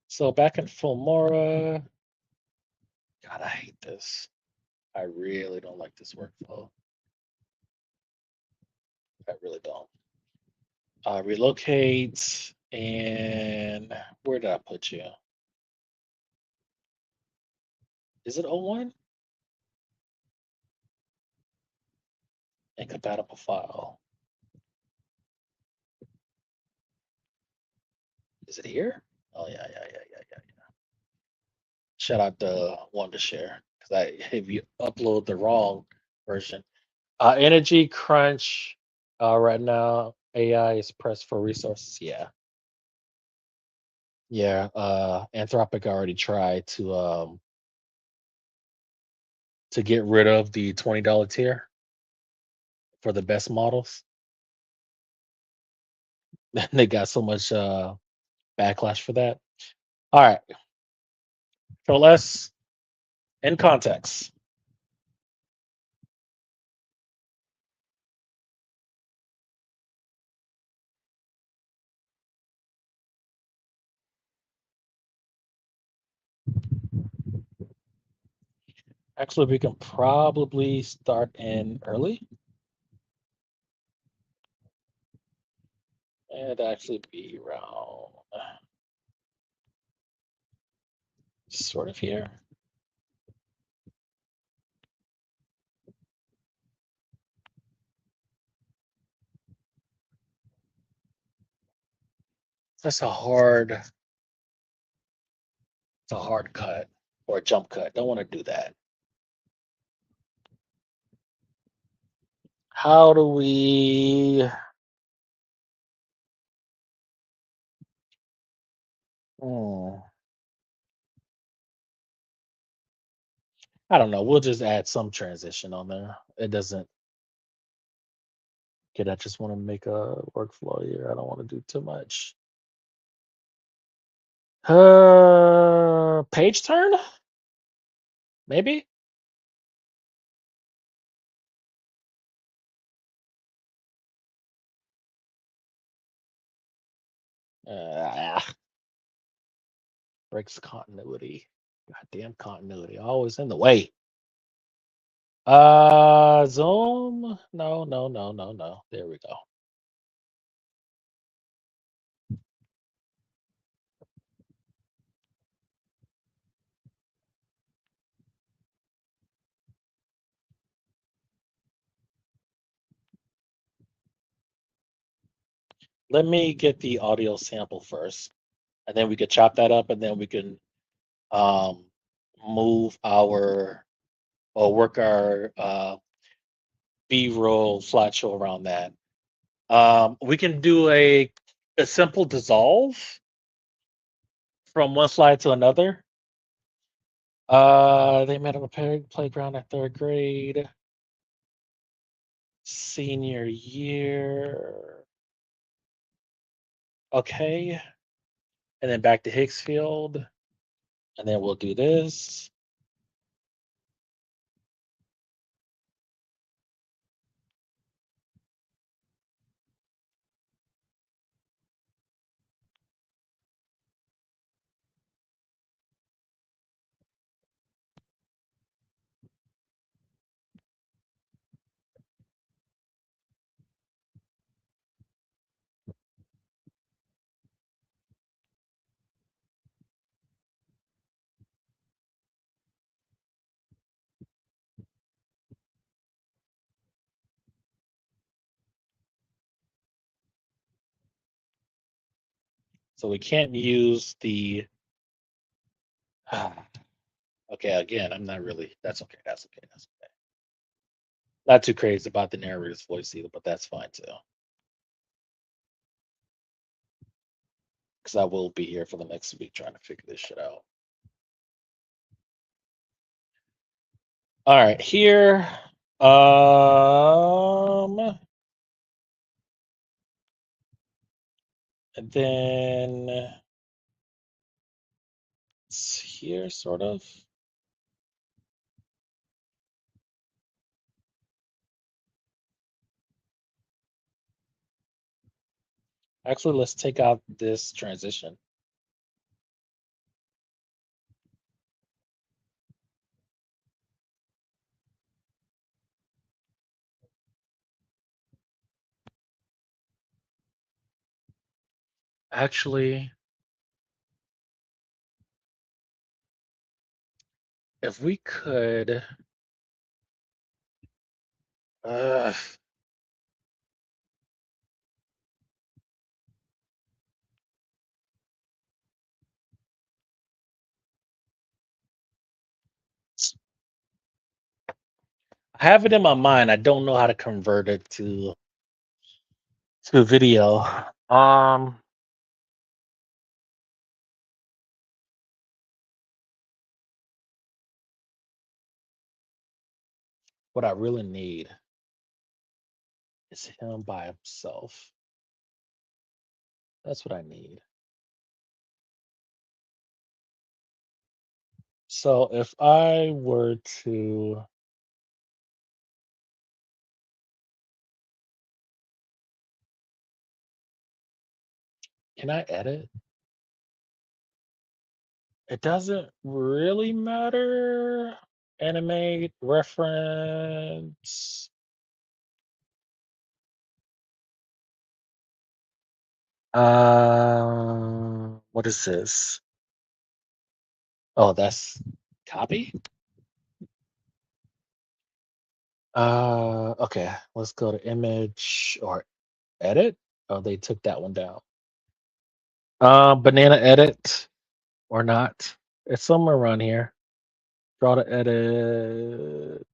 So back in Filmora. God, I hate this. I really don't like this workflow. I really don't. Relocate and where did I put you? Is it 01? Incompatible file. Is it here? Oh yeah. Shout out to one to share because I if you upload the wrong version. Energy crunch. Right now AI is pressed for resources. Yeah, yeah. Anthropic already tried to get rid of the $20 tier for the best models. They got so much backlash for that. All right. So let's in context. Actually, we can probably start in early. And actually be around sort of here. That's it's a hard cut or a jump cut. Don't want to do that. How do we? Hmm, I don't know. We'll just add some transition on there. It doesn't. Kid, I just want to make a workflow here. I don't want to do too much. Page turn, maybe. Ah, breaks continuity. Goddamn continuity, always in the way. Zoom. No, no, no, no, no. There we go. Let me get the audio sample first, and then we could chop that up, and then we can um move our or work our B-roll slideshow around that. We can do a simple dissolve from one slide to another. They met on a playground at third grade, senior year. Okay, and then back to Hicksfield, and then we'll do this. So we can't use the. Okay, again, I'm not really. That's okay. That's okay. That's okay. Not too crazy about the narrator's voice either, but that's fine too. Because I will be here for the next week trying to figure this shit out. All right, here. And then it's here, sort of. Actually, let's take out this transition. Actually, if we could, uh, I have it in my mind. I don't know how to convert it to video. Um, what I really need is him by himself. That's what I need. So if I were to, can I edit? It doesn't really matter. Animate, reference. What is this? Oh, that's copy. Okay. Let's go to image or edit. Oh, they took that one down. Banana edit or not. It's somewhere around here. Draw to edit.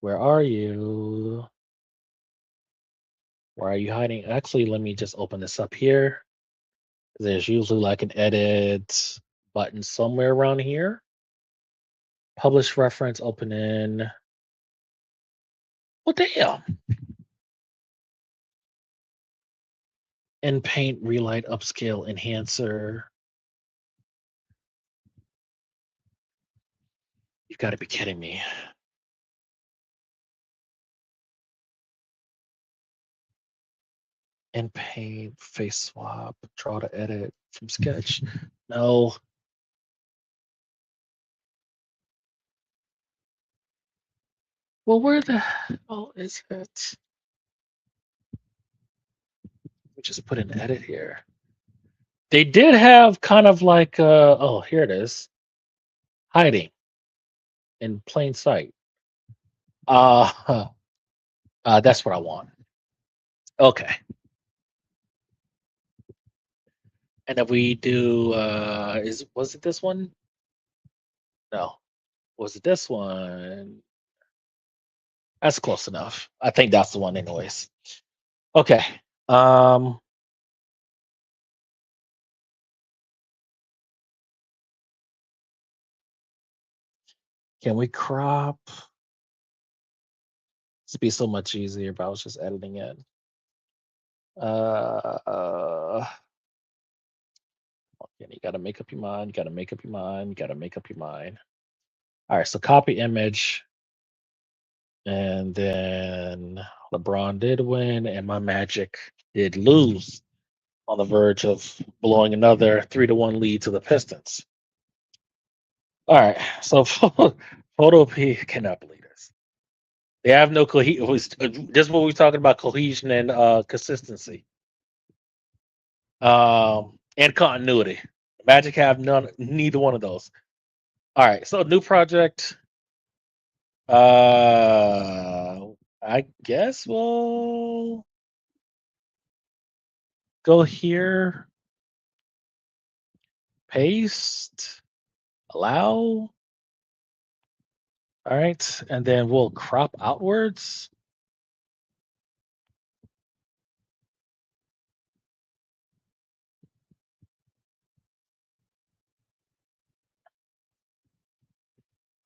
Where are you? Where are you hiding? Actually, let me just open this up here. There's usually like an edit button somewhere around here. Publish reference, open in. Well, damn. In paint, relight, upscale, enhancer. You've got to be kidding me. In paint, face swap, draw to edit from sketch. No. Well, where the hell is it? We just put an edit here. They did have kind of like oh, here it is. Hiding in plain sight. Uh that's what I want. Okay. And if we do is was it this one? No. Was it this one? That's close enough. I think that's the one anyways. Okay. Um can we crop? It'd be so much easier if I was just editing it. Uh okay, you gotta make up your mind, you gotta make up your mind, you gotta make up your mind. All right, so copy image, and then LeBron did win, and my Magic did lose on the verge of blowing another 3-1 lead to the Pistons. All right, so Photo P cannot believe this. They have no cohesion. Just what we are talking about cohesion and consistency, and continuity. Magic have none, neither one of those. All right, so new project. I guess we'll go here, paste, allow. All right, and then we'll crop outwards.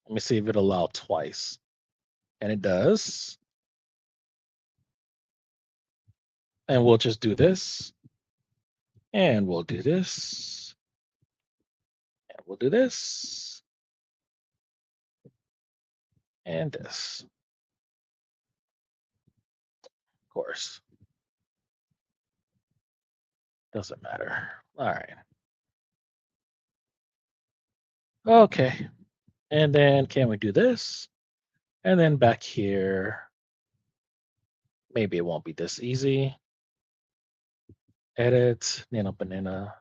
Let me see if it allow twice. And it does. And we'll just do this. And we'll do this. And we'll do this. And this. Of course. Doesn't matter. All right. Okay. And then can we do this? And then back here, maybe it won't be this easy. Edit, nano banana.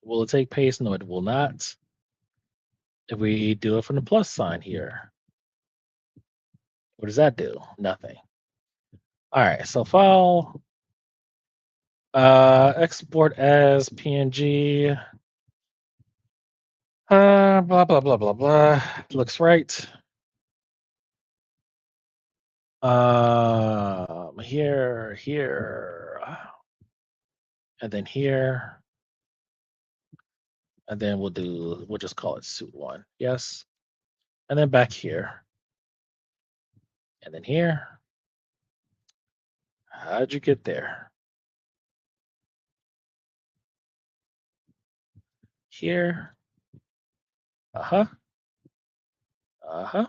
Will it take paste? No, it will not. If we do it from the plus sign here, what does that do? Nothing. All right, so file, export as PNG. Blah blah blah blah blah. Looks right. Here, here, and then here, and then we'll just call it suit one. Yes, and then back here, and then here. How'd you get there? Here. Uh huh. Uh huh.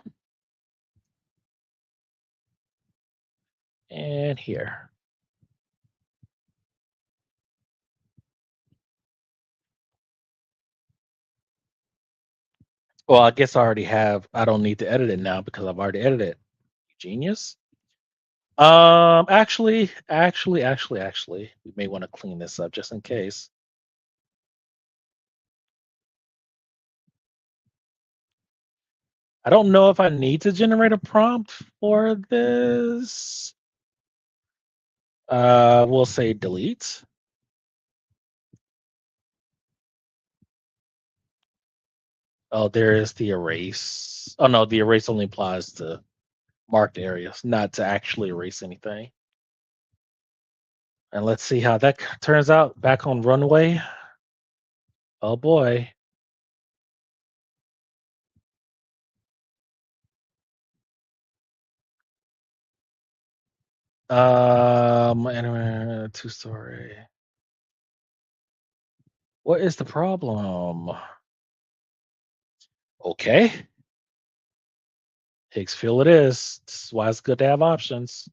And here. Well, I guess I already have. I don't need to edit it now because I've already edited it. Genius. Actually, we may want to clean this up just in case. I don't know if I need to generate a prompt for this. We'll say delete. Oh, there is the erase. Oh no, the erase only applies to marked areas, not to actually erase anything. And let's see how that turns out back on runway. Oh boy. Anyway, two-story. What is the problem? Okay. Higgs feel it is. This is why it's good to have options.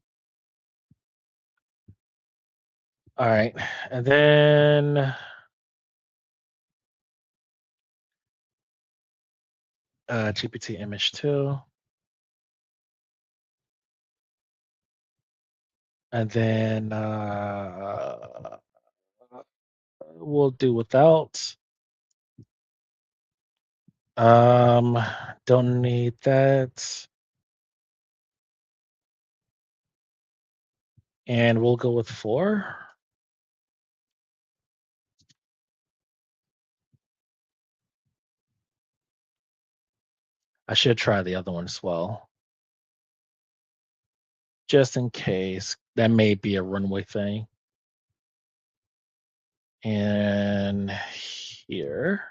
All right. And then GPT image 2. And then we'll do without. Um, don't need that. And we'll go with 4. I should try the other one as well, just in case. That may be a runway thing. And here.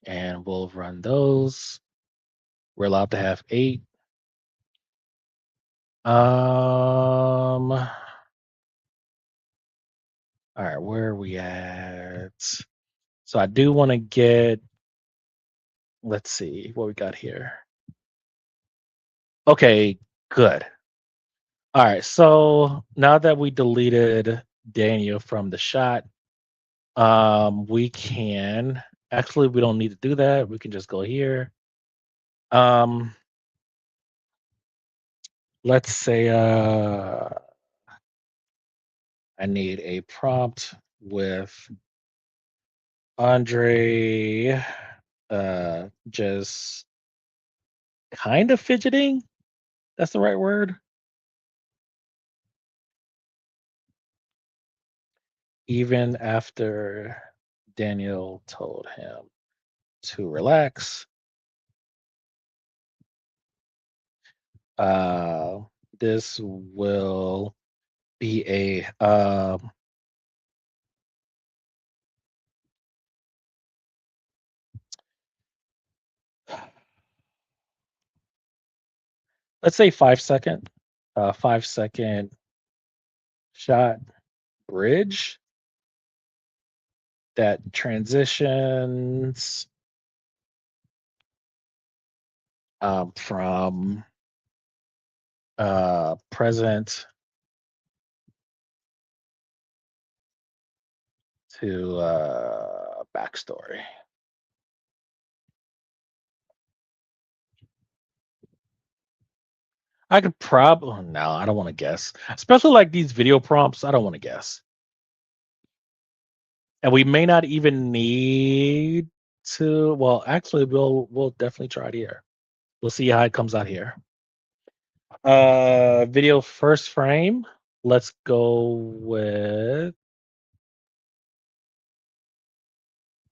And we'll run those. We're allowed to have 8. All right, where are we at? So I do want to get, let's see what we got here. Okay, good. All right, so now that we deleted Daniel from the shot, we can actually we don't need to do that. We can just go here. Um, let's say I need a prompt with Andre just kind of fidgeting. That's the right word. Even after Daniel told him to relax, uh, this will be a let's say 5 second, 5 second shot bridge that transitions from present to backstory. I could probably no, I don't want to guess. Especially like these video prompts, I don't want to guess. And we may not even need to. Well, actually, we'll definitely try it here. We'll see how it comes out here. Video first frame. Let's go with.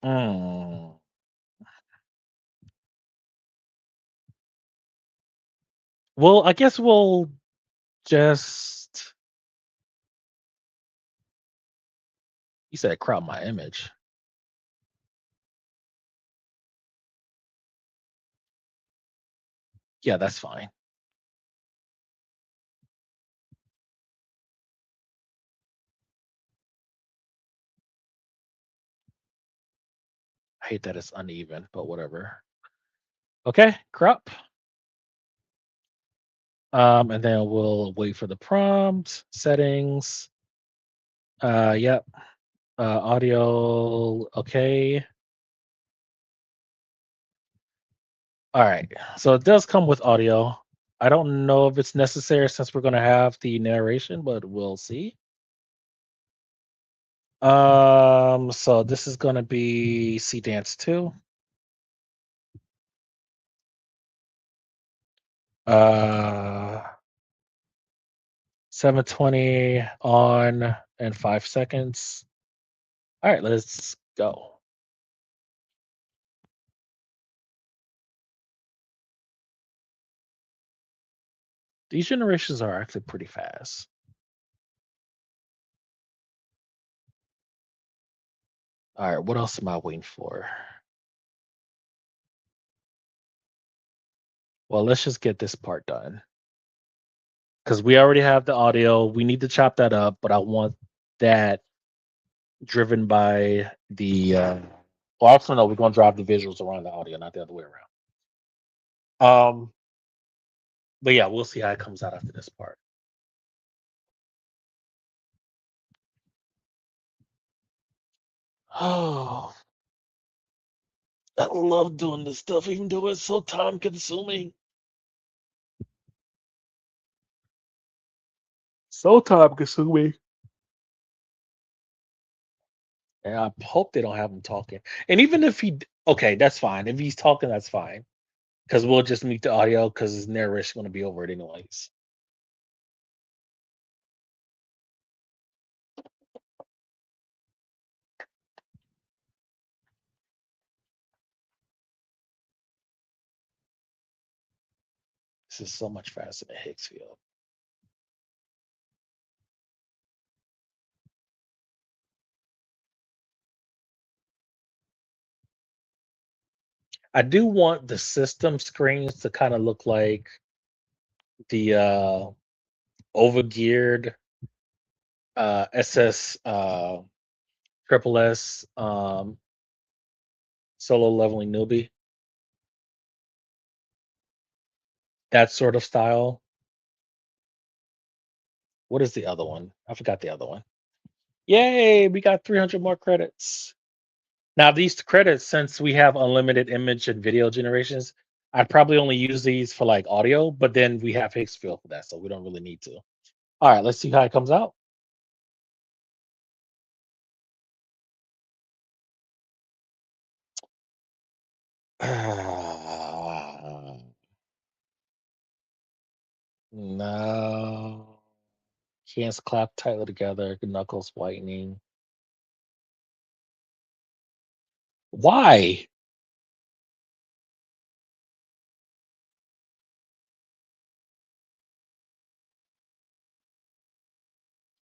Hmm. Well, I guess we'll just. You said crop my image. Yeah, that's fine. I hate that it's uneven, but whatever. Okay, crop. And then we'll wait for the prompt settings. Yep. Audio. Okay. All right. So it does come with audio. I don't know if it's necessary since we're going to have the narration, but we'll see. So this is gonna be C Dance 2. Uh 720 on and 5 seconds. All right, let's go. These generations are actually pretty fast. All right, what else am I waiting for? Well, let's just get this part done because we already have the audio. We need to chop that up, but I want that driven by the. Well, actually, no, we're going to drive the visuals around the audio, not the other way around. But yeah, we'll see how it comes out after this part. Oh, I love doing this stuff, even though it's so time consuming. So time consuming. And I hope they don't have him talking. And even if okay, that's fine. If he's talking, that's fine. Because we'll just mute the audio because his narration going to be over it anyways. This is so much faster than Hicksfield. I do want the system screens to kind of look like the overgeared SS triple S solo leveling newbie. That sort of style. What is the other one? I forgot the other one. Yay, we got 300 more credits. Now, these credits, since we have unlimited image and video generations, I'd probably only use these for like audio, but then we have Hicksfield for that, so we don't really need to. All right, let's see how it comes out. No. Hands clap tightly together, knuckles whitening. Why?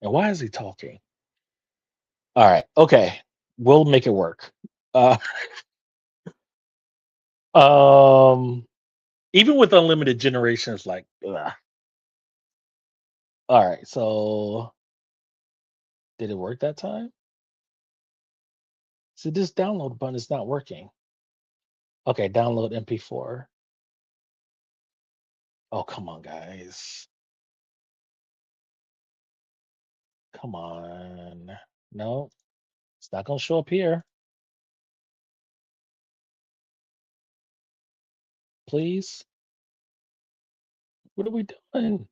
And why is he talking? All right, okay. We'll make it work. Uh um even with unlimited generations, like ugh. All right, so did it work that time? See, this download button is not working. Okay, download MP4. Oh, come on, guys. Come on. No, it's not gonna show up here. Please. What are we doing?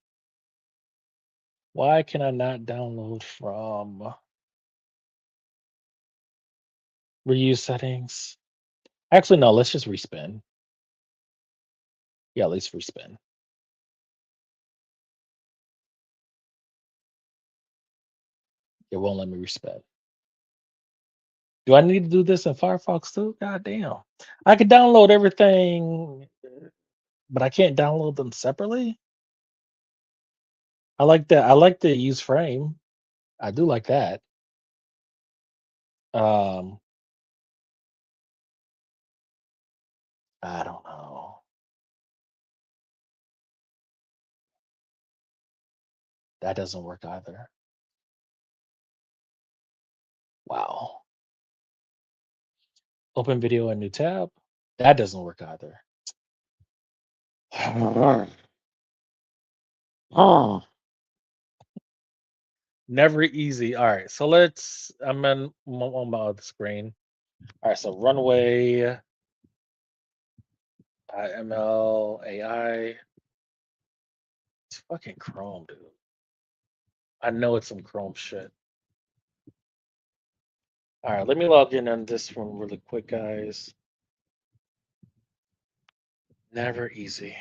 Why can I not download from reuse settings? Actually, no, let's just respin. Yeah, let's respin. It won't let me respin. Do I need to do this in Firefox too? God damn. I could download everything, but I can't download them separately. I like that. I like the use frame. I do like that. Um, I don't know. That doesn't work either. Wow. Open video and new tab. That doesn't work either. Never easy. All right. So I'm on my other screen. All right. So runway, ML, AI. It's fucking Chrome, dude. I know it's some Chrome shit. All right, let me log in on this one really quick, guys. Never easy.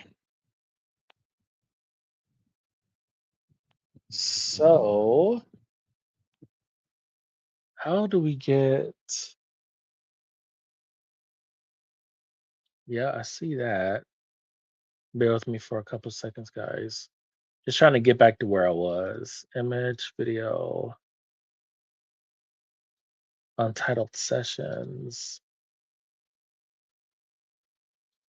So, how do we get? Yeah, I see that. Bear with me for a couple seconds, guys. Just trying to get back to where I was. Image, video, untitled sessions.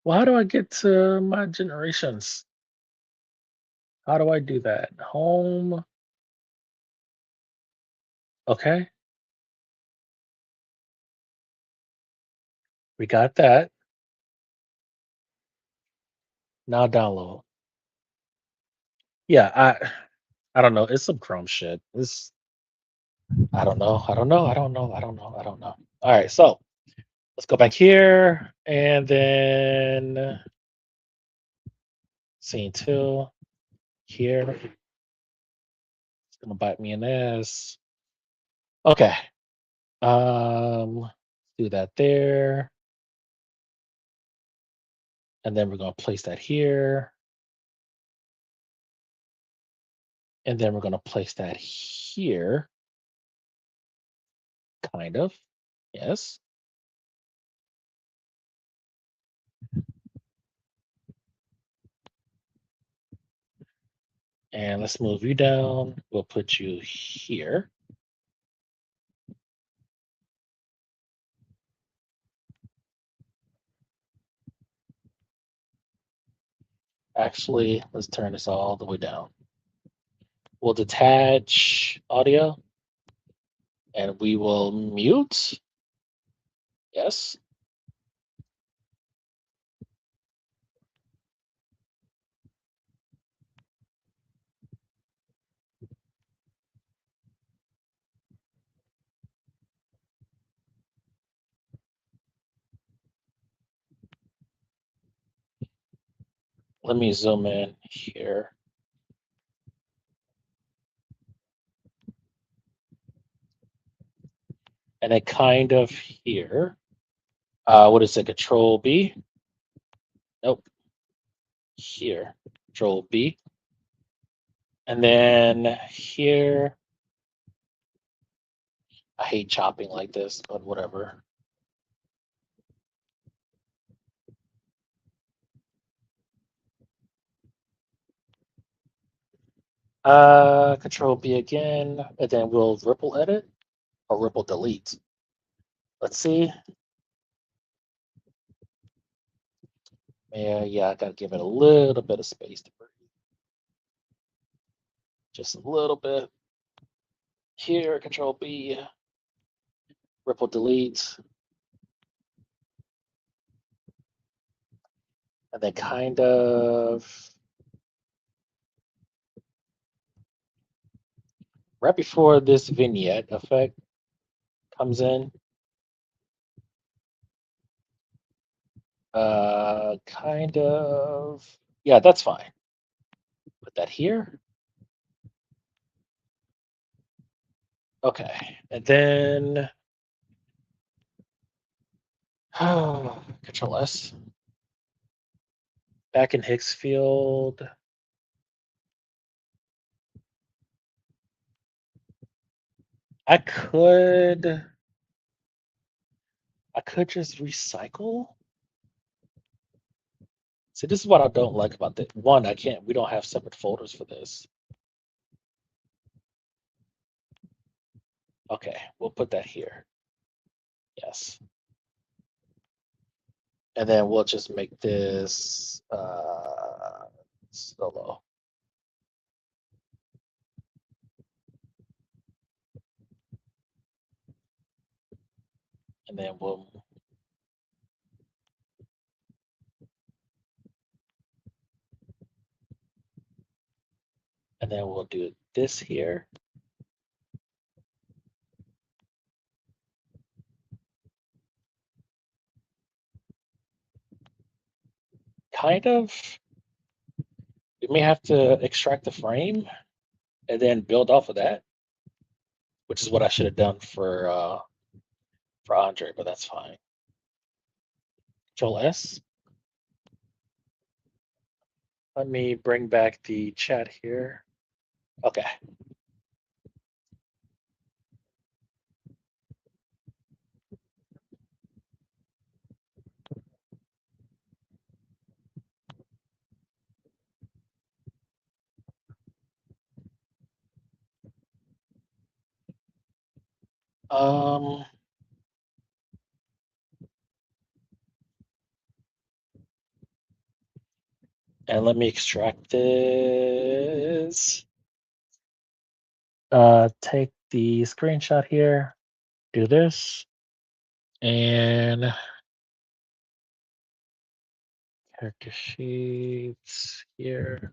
Well, how do I get to my generations? How do I do that? Home. Okay, we got that. Now download. Yeah, I don't know. It's some Chrome shit. It's I don't know. I don't know. I don't know. I don't know. I don't know. All right, so let's go back here and then scene two here. It's gonna bite me in the ass. Okay. Do that there, and then we're gonna place that here, and then we're gonna place that here, kind of. Yes. And let's move you down. We'll put you here. Actually, let's turn this all the way down. We'll detach audio and we will mute. Yes. Let me zoom in here. And then kind of here. What is it? Control B? Nope. Here. Control B. And then here. I hate chopping like this, but whatever. Control B again, and then we'll ripple edit or ripple delete. Let's see. Yeah, I gotta give it a little bit of space to breathe. Just a little bit. Here, Control B, ripple delete, and then kind of right before this vignette effect comes in, kind of, yeah, that's fine. Put that here. Okay, and then Control S. Back in Higgs field. I could just recycle. See, this is what I don't like about that. One, we don't have separate folders for this. Okay, we'll put that here. Yes. And then we'll just make this solo. And then we'll do this here. Kind of. We may have to extract the frame and then build off of that, which is what I should have done for for Andre, but that's fine. Control S. Let me bring back the chat here. Okay. Um, and let me extract this. Take the screenshot here, do this, and character sheets here.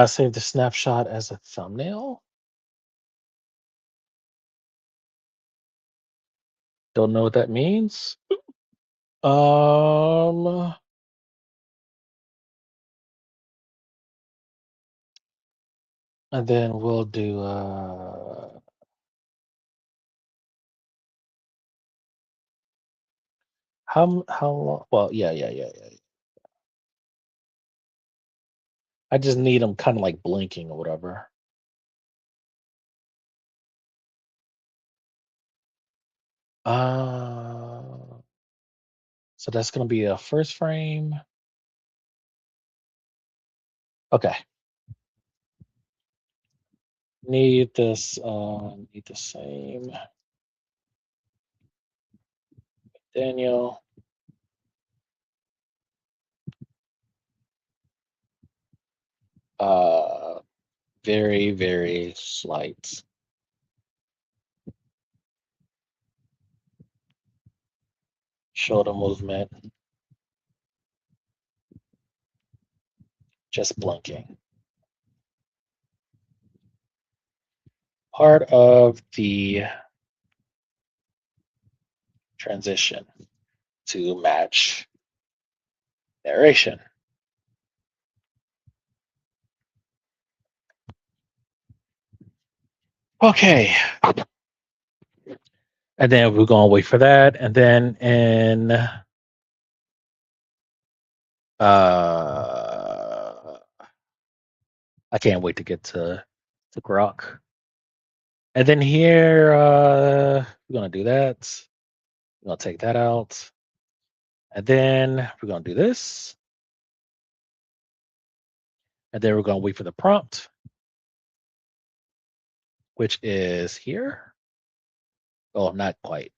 Save the snapshot as a thumbnail. Don't know what that means. Um, and then we'll do how long? Well, yeah. I just need them kind of like blinking or whatever. Uh, so that's gonna be a first frame. Okay. Need this. Need the same. Daniel. Uh, very slight. Shoulder movement. Just blinking. Part of the transition to match narration. Okay. And then we're gonna wait for that. And then in I can't wait to get to Grok. And then here we're gonna do that. We're gonna take that out. And then we're gonna do this. And then we're gonna wait for the prompt, which is here. Oh, not quite.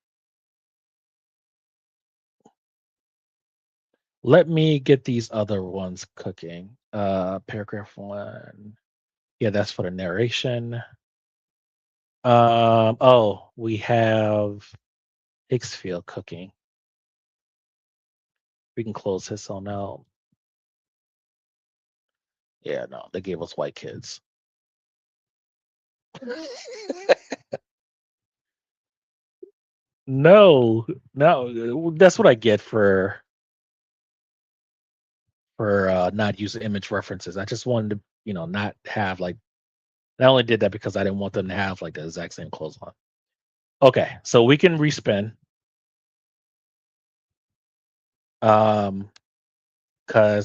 Let me get these other ones cooking. Paragraph one. Yeah, that's for the narration. Oh, we have Hicksfield cooking. We can close this on out. Yeah, no, they gave us white kids. No, no, that's what I get for not using image references. I just wanted to, not have like. I only did that because I didn't want them to have like the exact same clothes on. Okay, so we can respin. Because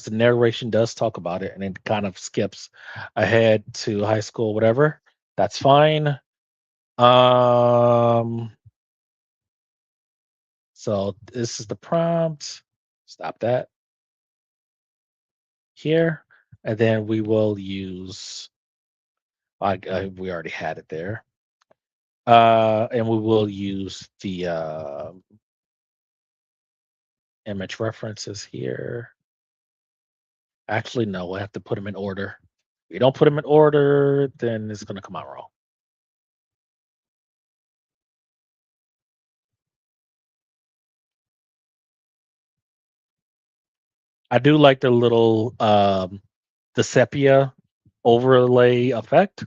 the narration does talk about it and it kind of skips ahead to high school, whatever. That's fine. Um, so this is the prompt. Stop that here, and then we will use. We already had it there. And we will use the image references here. Actually, no, we'll have to put them in order. If we don't put them in order, then it's going to come out wrong. I do like the little the sepia overlay effect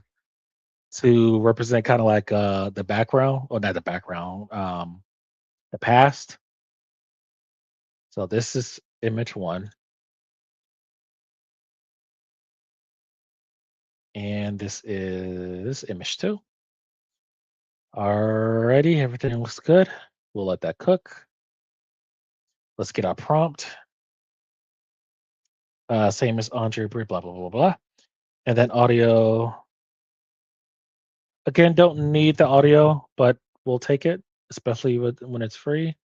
to represent kind of like the background, or not the background, the past. So this is image one. And this is image two. Alrighty, everything looks good. We'll let that cook. Let's get our prompt. Same as Andre Brie, blah, blah, blah, blah. And then audio. Again, don't need the audio, but we'll take it, especially when it's free.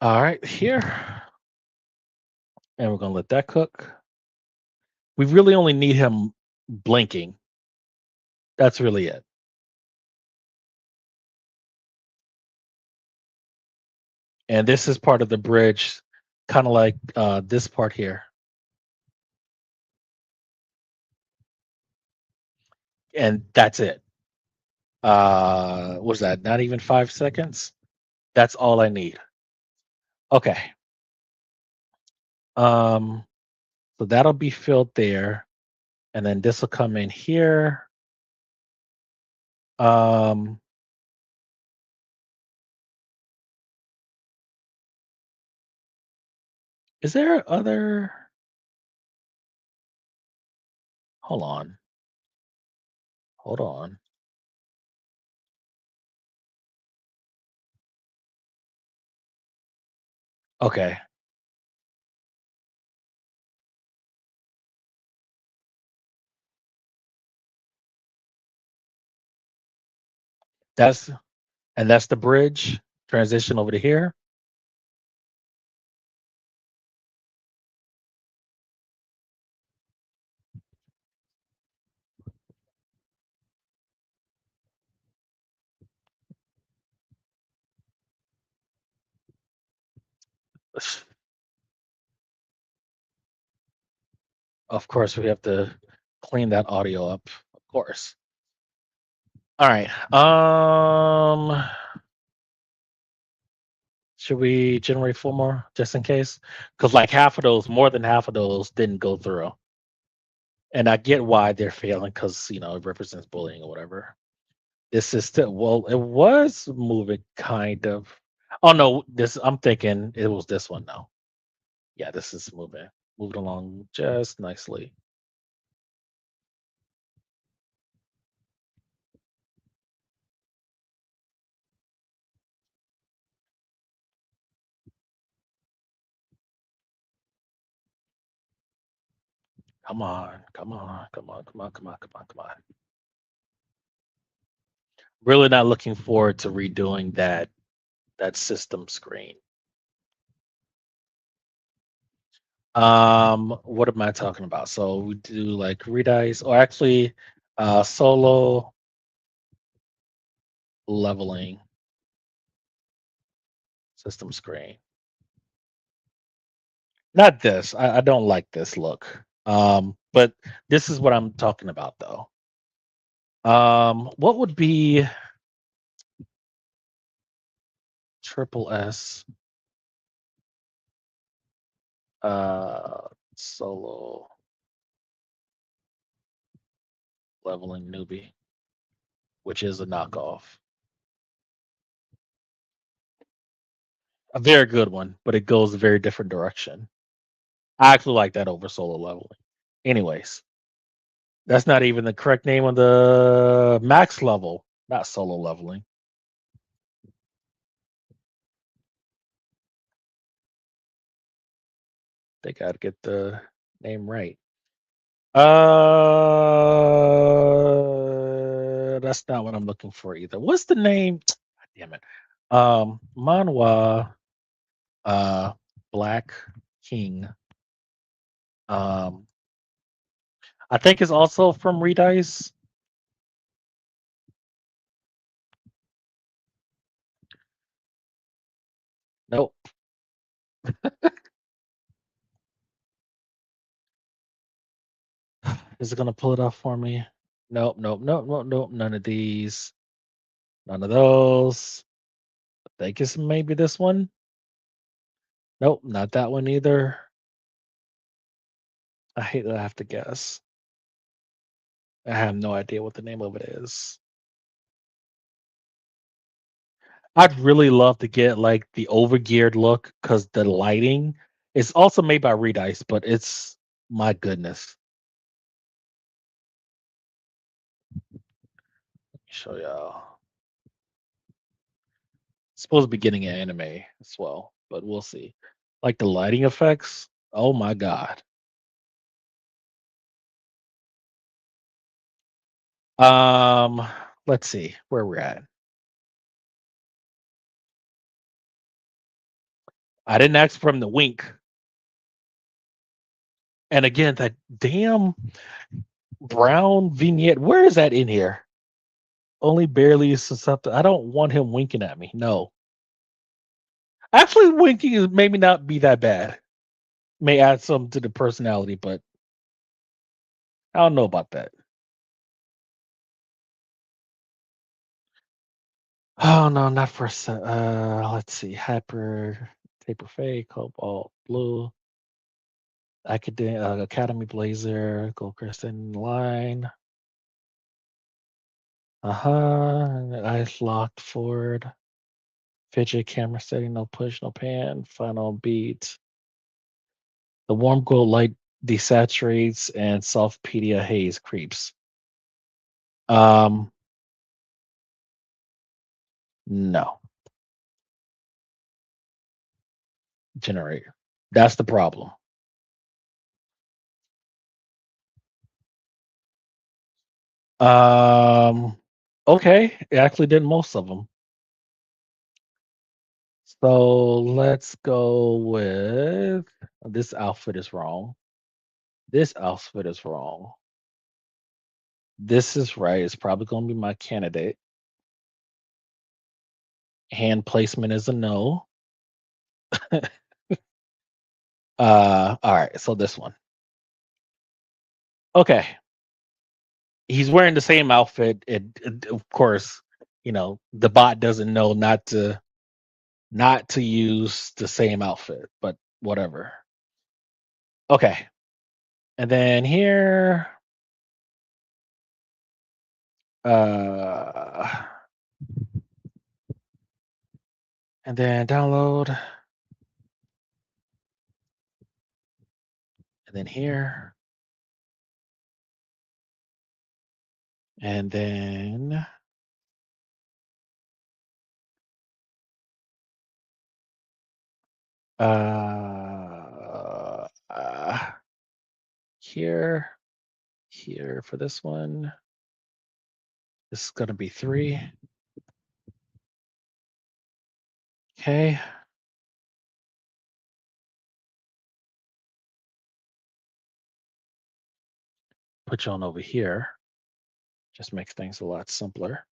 All right, here. And we're going to let that cook. We really only need him blinking. That's really it. And this is part of the bridge, kind of like this part here. And that's it. What was that? Not even 5 seconds? That's all I need. Okay. Um, so that'll be filled there. And then this will come in here. Um, is there other? Hold on. Hold on. Okay. That's that's the bridge transition over to here. Of course, we have to clean that audio up. Of course. All right. Should we generate four more just in case? Because like half of those, more than half of those, didn't go through, and I get why they're failing because it represents bullying or whatever. This is still well, it was moving kind of. Oh no, this I'm thinking it was this one now. Yeah, this is moving along just nicely. Come on, come on, come on, come on, come on, come on, come on. Really not looking forward to redoing that system screen. What am I talking about? So we do like redice or actually solo leveling system screen. Not this. I don't like this look. But this is what I'm talking about though. What would be triple S uh solo leveling newbie, which is a knockoff. A very good one, but it goes a very different direction. I actually like that over solo leveling. Anyways, that's not even the correct name of the max level, not solo leveling. They got to get the name right. That's not what I'm looking for either. What's the name? God damn it. Manhwa, uh, Black King. Um, I think it's also from Redice. Nope. Is it gonna pull it off for me? Nope, nope, nope, nope, nope. None of these. None of those. I think it's maybe this one. Nope, not that one either. I hate that I have to guess. I have no idea what the name of it is. I'd really love to get like the overgeared look because the lighting is also made by Redice, but it's my goodness. Show y'all. Supposed to be getting an anime as well, but we'll see. Like the lighting effects. Oh my god. Um, let's see where we're at. I didn't ask for him to wink. And again, that damn brown vignette. Where is that in here? Only barely susceptible. I don't want him winking at me. No. Actually, winking is maybe not be that bad. May add some to the personality, but I don't know about that. Oh no, not for let's see. Hyper taper fade, cobalt blue, academy blazer, gold crescent line. Eyes locked forward. Fidget camera setting, no push, no pan. Final beat. The warm gold light desaturates and soft pedia haze creeps. Um, no, generator. That's the problem. Um, okay, it actually did most of them. So let's go with this outfit is wrong. This outfit is wrong. This is right. It's probably going to be my candidate. Hand placement is a no. All right. So this one. Okay, he's wearing the same outfit. Of course, the bot doesn't know not to use the same outfit, but whatever. Okay, and then here, uh, and then download, and then here, and then uh, uh here, here for this one. This is gonna be 3. Okay. Put you on over here. Just makes things a lot simpler.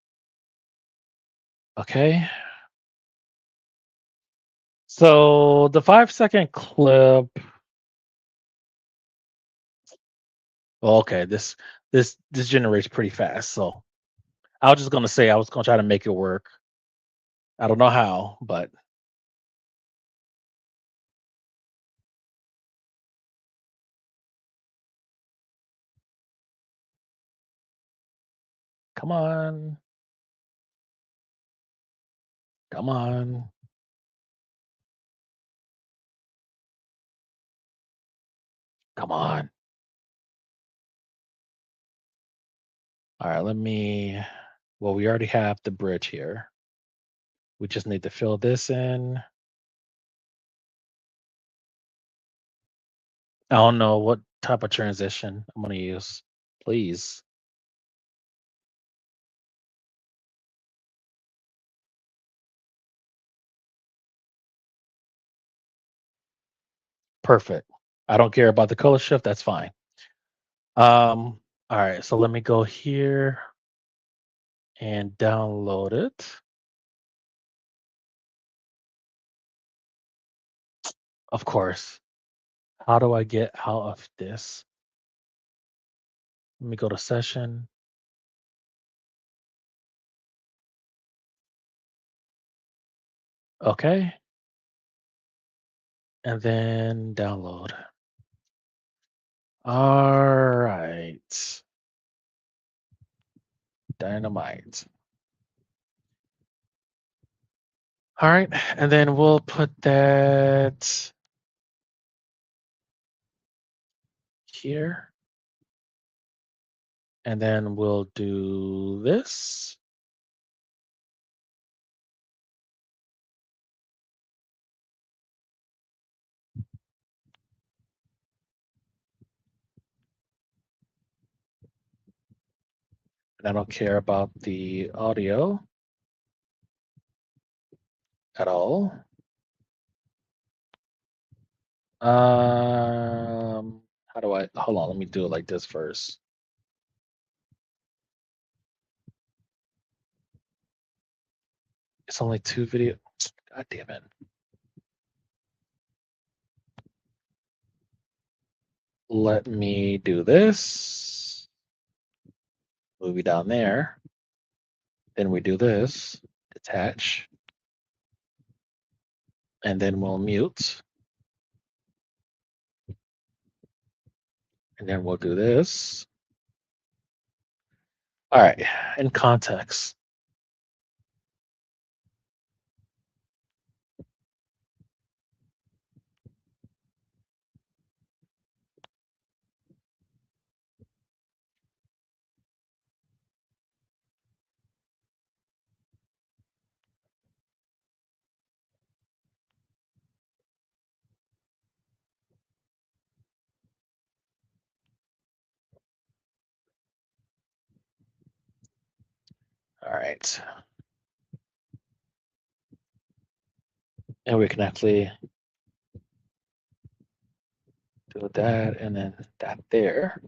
Okay. So the 5-second clip. Well, okay, this generates pretty fast. So I was just gonna say I was gonna try to make it work. I don't know how, but come on, come on, come on. All right, let me. Well, we already have the bridge here. We just need to fill this in. I don't know what type of transition I'm gonna use. Please. Perfect. I don't care about the color shift. That's fine. All right, so let me go here and download it. Of course. How do I get out of this? Let me go to session. Okay. And then download. All right. Dynamite. All right. And then we'll put that here. And then we'll do this. And I don't care about the audio at all. How do I hold on, let me do it like this first. It's only two video. God damn it. Let me do this. Movie down there. Then we do this. Detach. And then we'll mute. And then we'll do this. All right. In context. All right. And we can actually do that and then that there.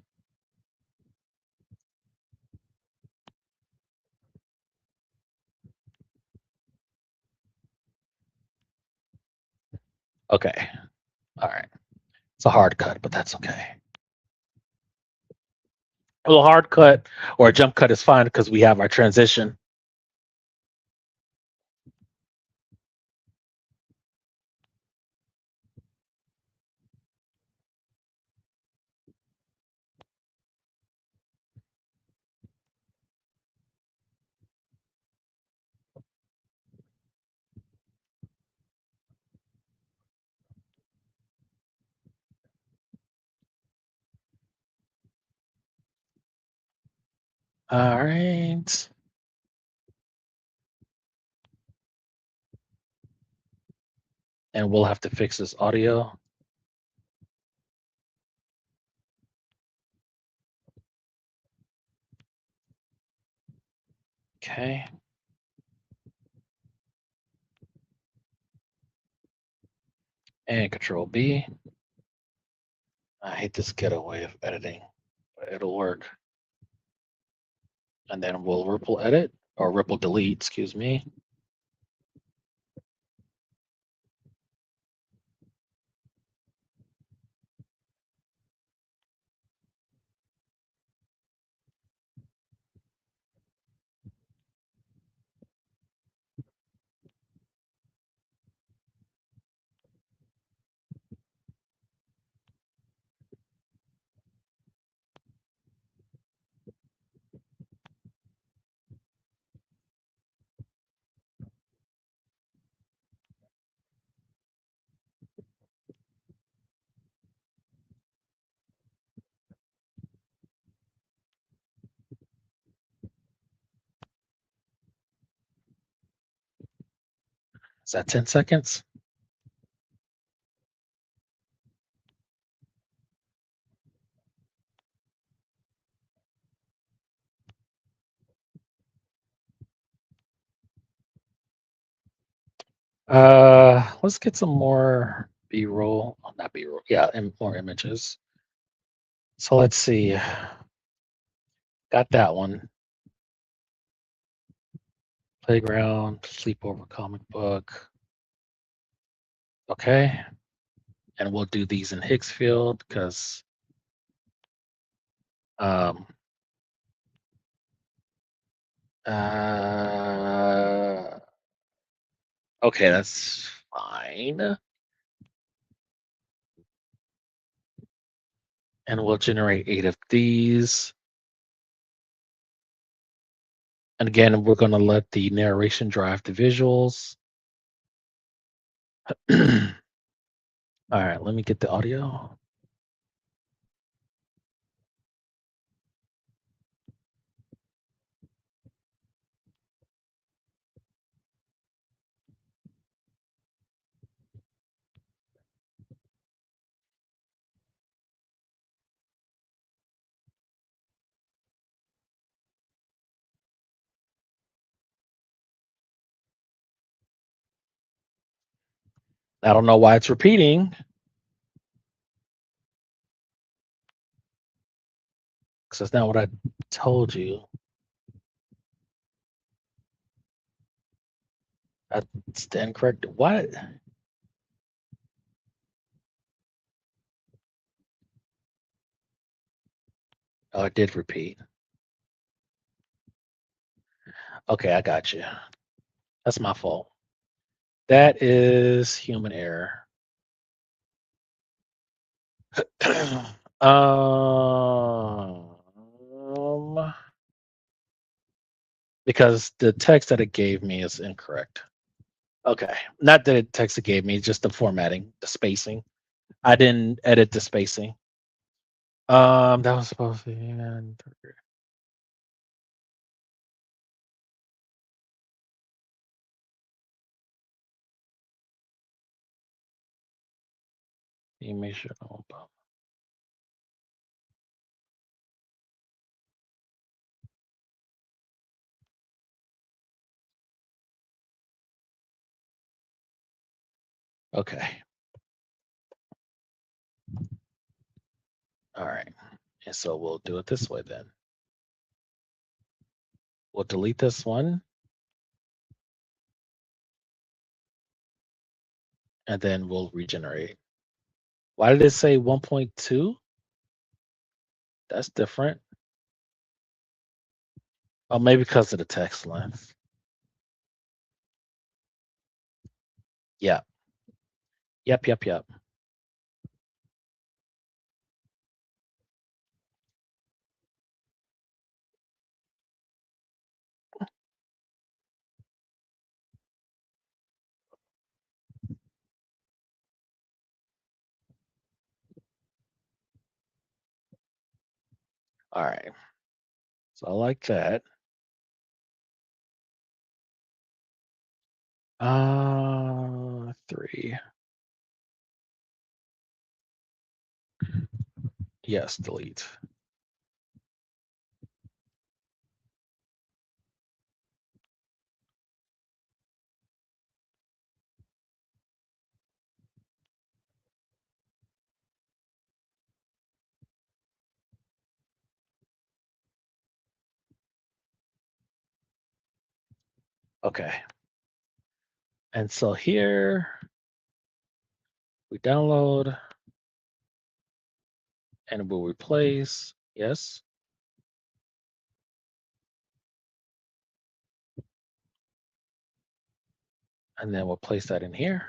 Okay. All right. It's a hard cut, but that's okay. A little hard cut or a jump cut is fine because we have our transition. All right. And we'll have to fix this audio. Okay. And Control B. I hate this ghetto way of editing, but it'll work. And then we'll ripple edit or ripple delete, excuse me. Is that 10 seconds? Let's get some more B-roll. Oh, not B-roll. Yeah, and more images. So let's see. Got that one. Playground, sleepover comic book. Okay. And we'll do these in Hicksfield because um uh okay, that's fine. And we'll generate 8 of these. And again, we're going to let the narration drive the visuals. All right, let me get the audio. I don't know why it's repeating, because that's not what I told you. That's the incorrect. What? Oh, it did repeat. Okay, I got you. That's my fault. That is human error. um, because the text that it gave me is incorrect. Okay, not that it text it gave me, just the formatting, the spacing. I didn't edit the spacing. That was supposed to be. You make sure. Okay. All right. And so we'll do it this way then. We'll delete this one, and then we'll regenerate. Why did it say 1.2? That's different. Oh, maybe because of the text length. Yeah. Yep. All right. So I like that. 3. Yes, delete. Okay. And so here we download and we'll replace. Yes. And then we'll place that in here.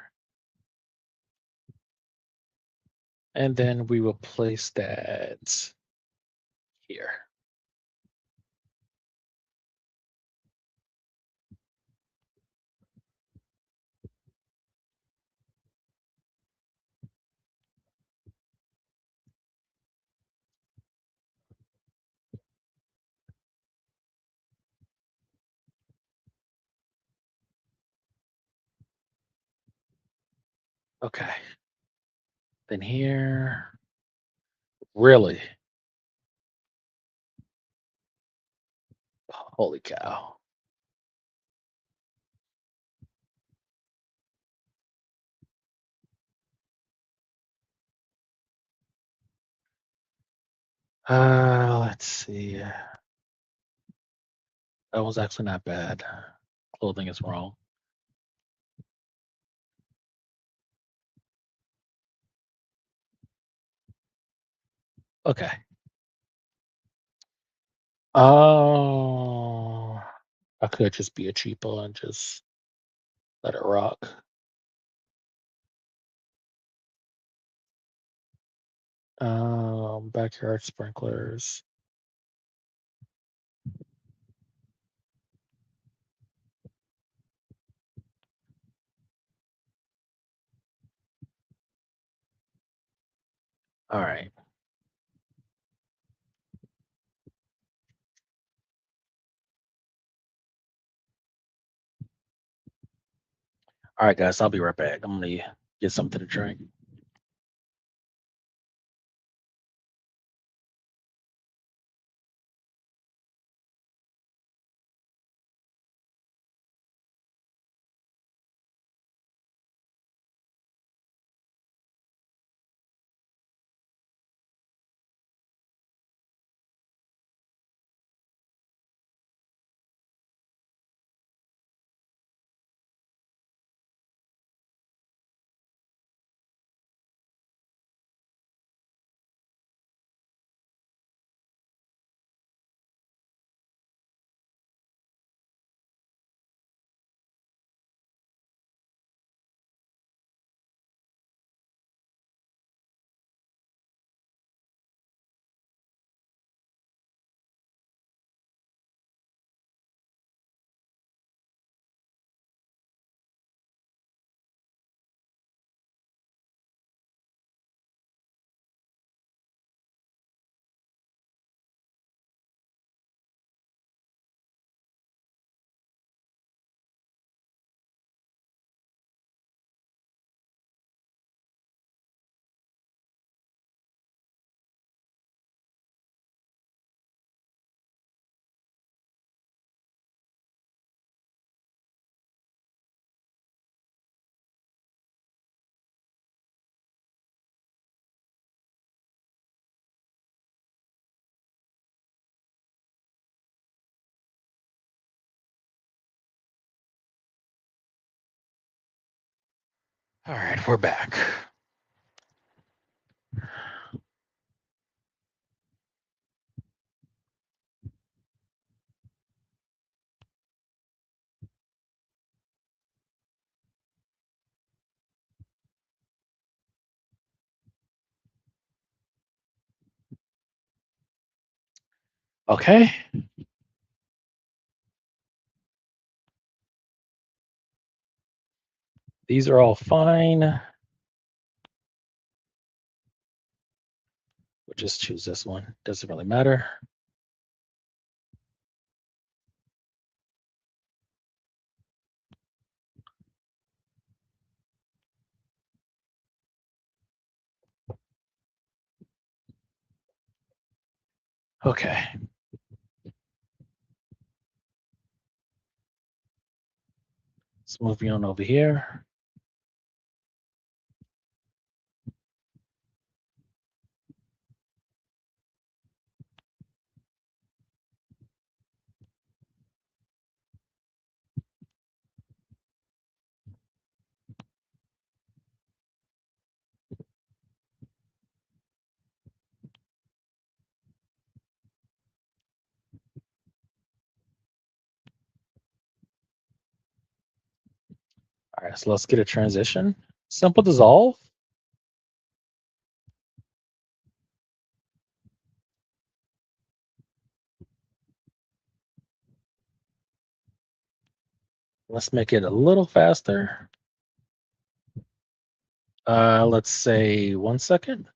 And then we will place that here. Okay. Then here, really? Holy cow. Let's see. That was actually not bad. Clothing is wrong. Okay. Oh, I could just be a cheapo and just let it rock. Backyard sprinklers. All right. All right, guys. I'll be right back. I'm gonna get something to drink. All right, we're back. Okay. These are all fine. We'll just choose this one. Doesn't really matter. Okay. Let's move on over here. All right, so let's get a transition. Simple dissolve. Let's make it a little faster. Let's say 1 second.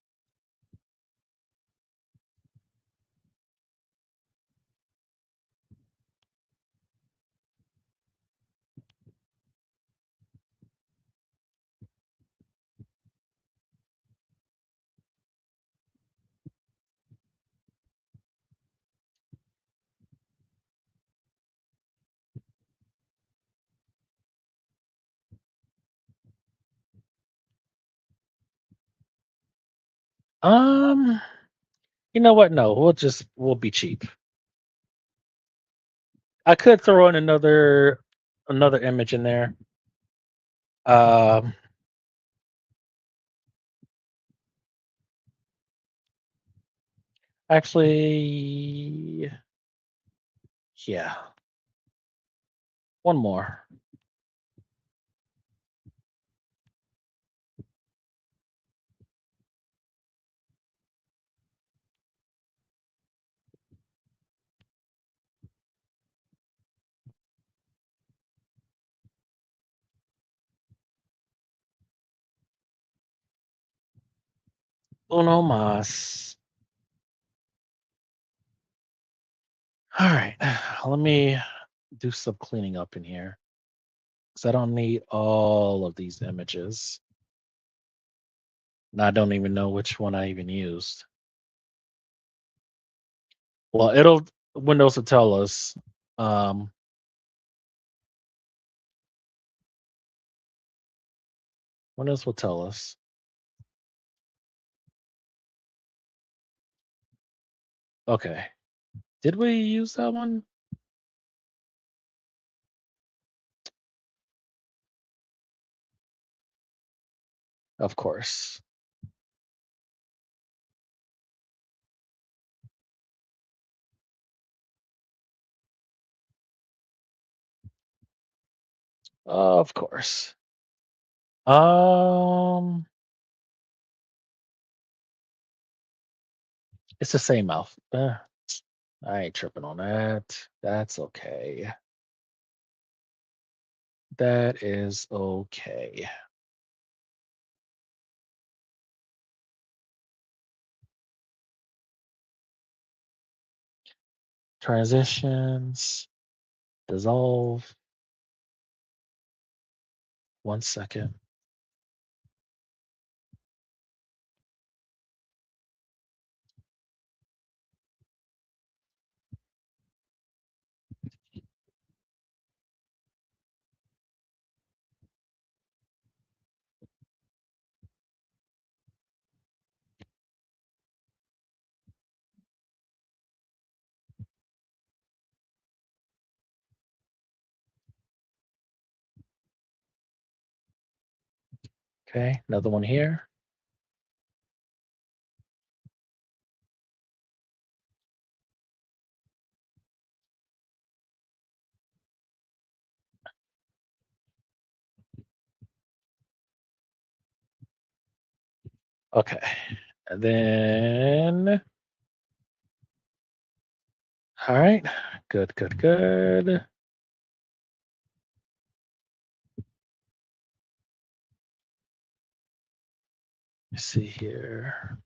Um, you know what? No, we'll be cheap. I could throw in another image in there. Um, actually, yeah, one more. Uno más. All right, let me do some cleaning up in here because I don't need all of these images. And I don't even know which one I even used. Well, Windows will tell us. Um, Windows will tell us. Okay. Did we use that one? Of course. Of course. Um, it's the same mouth. I ain't tripping on that. That's okay. That is okay. Transitions, dissolve. 1 second. Okay, another one here. Okay. And then, all right. Good, good, good. Let's see here.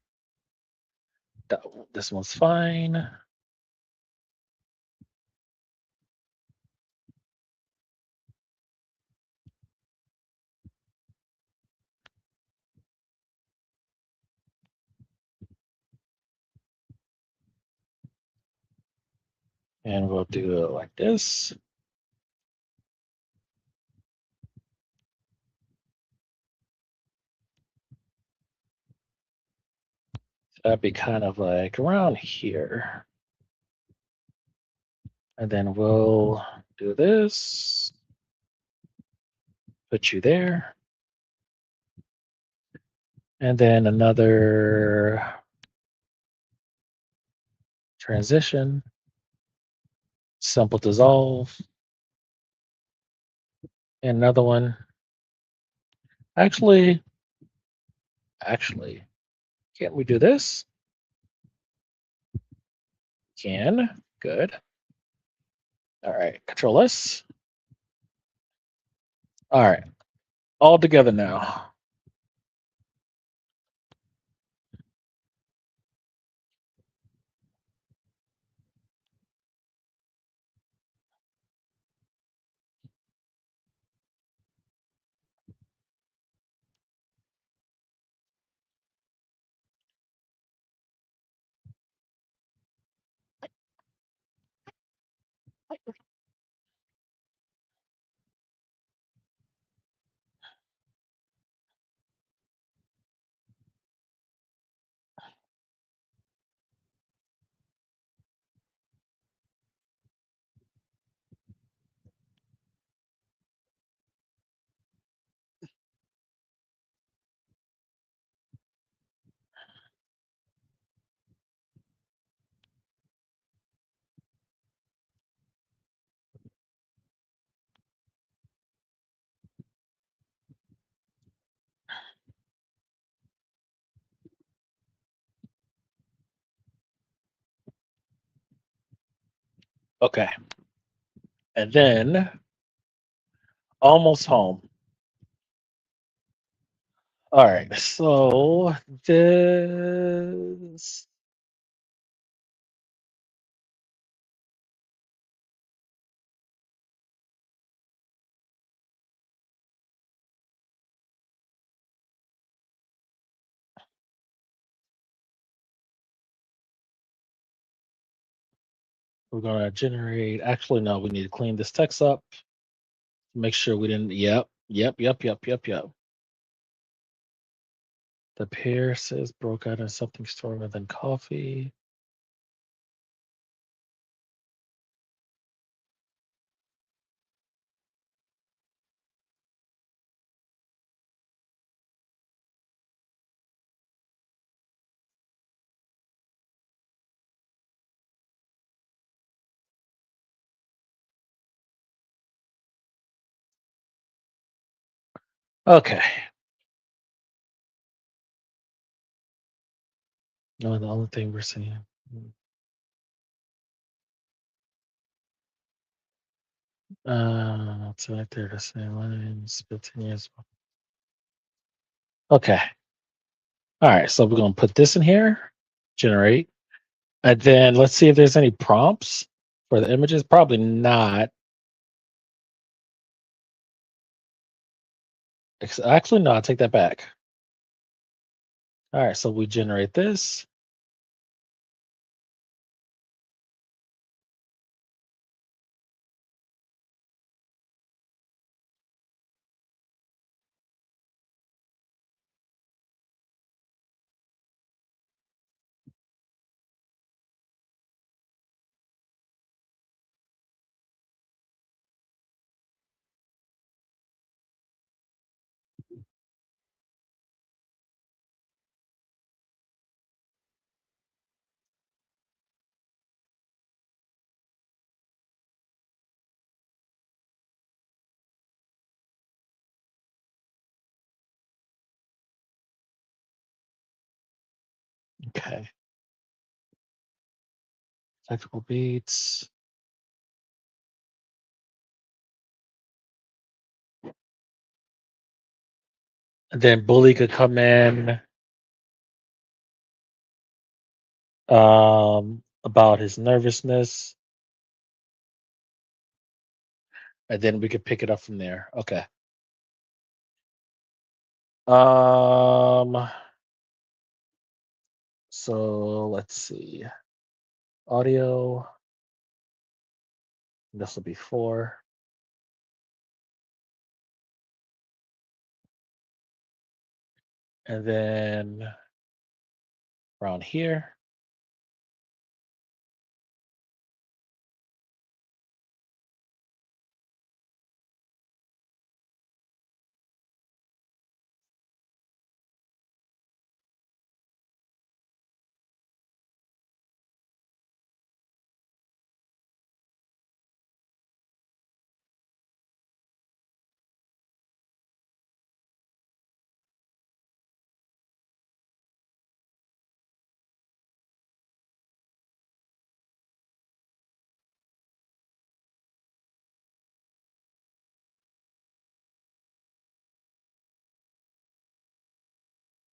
That, this one's fine. And we'll do it like this. That'd be kind of like around here. And then we'll do this. Put you there. And then another transition. Simple dissolve. And another one. Actually, can't we do this? Can. Good. All right. Control S. All right. All together now. Okay. And then almost home. All right. So this. We're going to generate. Actually, no, we need to clean this text up. Make sure we didn't. Yep. The pair says broke out in something stronger than coffee. Okay. No, the only thing we're seeing. It's right there the same line. Spontaneous. Okay. All right. So we're going to put this in here, generate. And then let's see if there's any prompts for the images. Probably not. Actually, no, I take that back. All right. So we generate this. Okay. Electrical beats. And then Bully could come in about his nervousness, and then we could pick it up from there. Okay. Um so let's see. Audio. This will be 4. And then around here.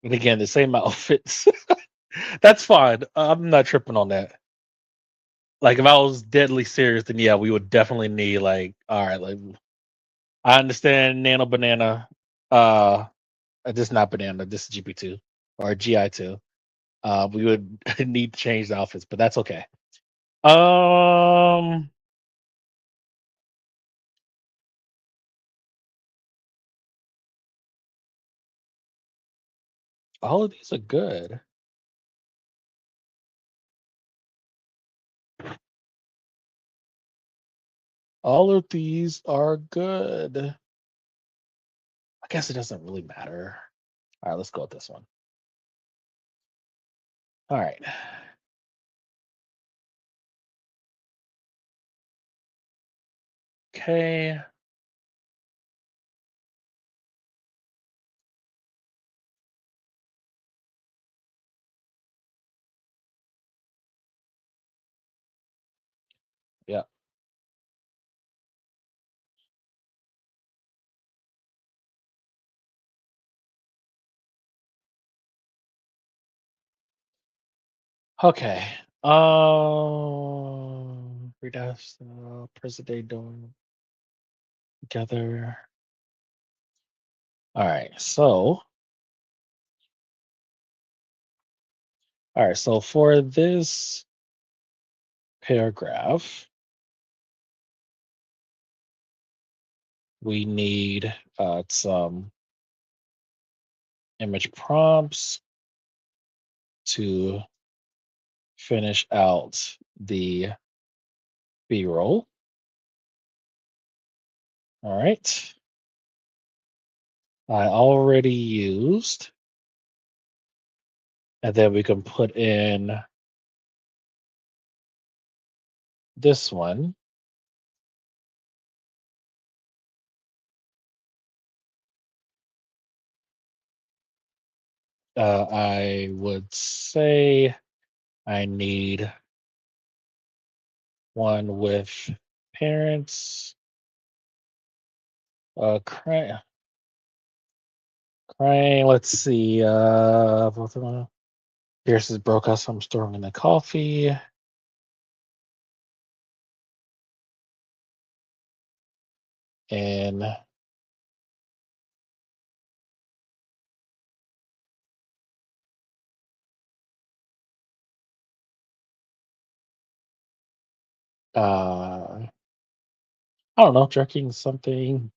And again, the same outfits. That's fine. I'm not tripping on that. Like if I was deadly serious, then yeah, we would definitely need like, all right, like I understand Nano Banana. Uh this is not banana, this is GP2 or GI2. We would need to change the outfits, but that's okay. Um all of these are good. All of these are good. I guess it doesn't really matter. All right, let's go with this one. All right. Okay. Yeah. Okay. Read us present day doing together. All right. So for this paragraph, we need some image prompts to finish out the B-roll. All right. I already used, and then we can put in this one. I would say I need one with parents crying. Let's see. Both of them. Pierce is broke us. I'm storing in the coffee. And I don't know, drinking something,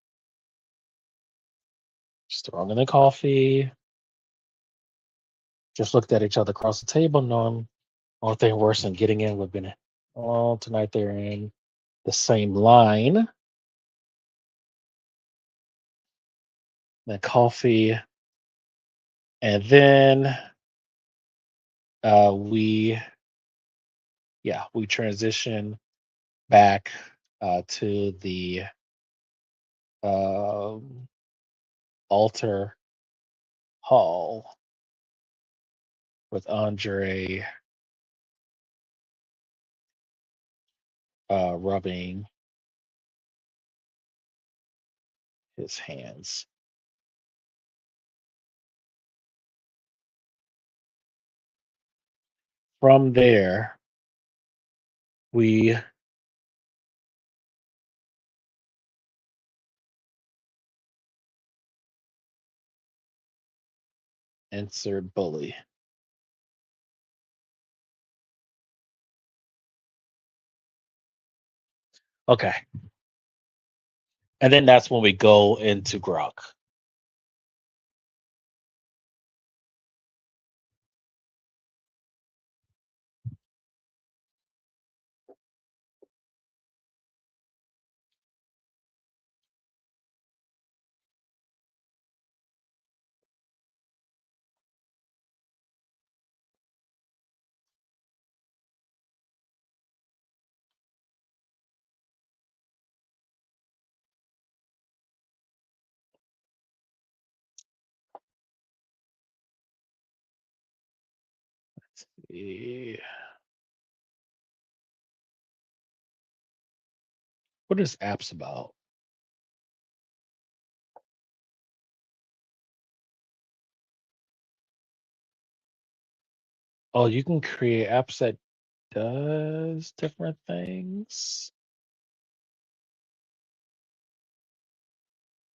just throwing in the coffee. Just looked at each other across the table, knowing only thing worse than getting in would have been all tonight they're in the same line. The coffee, and then we we transition back to the um, altar hall. with Andre rubbing his hands. From there, we insert bully. Okay. And then that's when we go into grok. Yeah. What is apps about? Oh, you can create apps that does different things.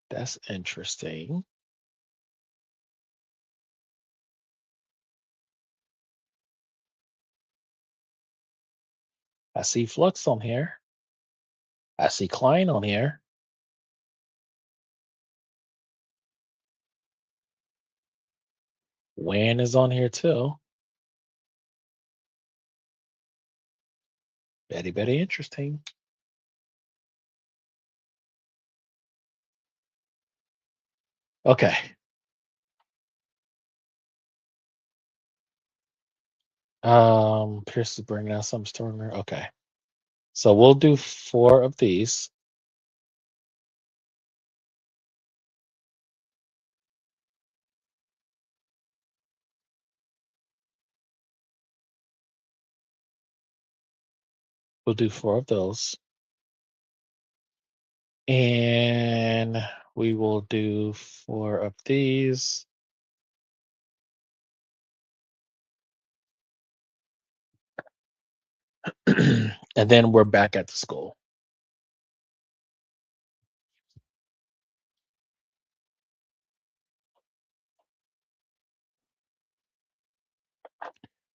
That's interesting. I see Flux on here. I see Klein on here. Wan is on here too. Very interesting. Okay. Pierce is bringing out some stormer. Okay. So we'll do 4 of these. We'll do 4 of those. And we will do 4 of these. And then we're back at the school.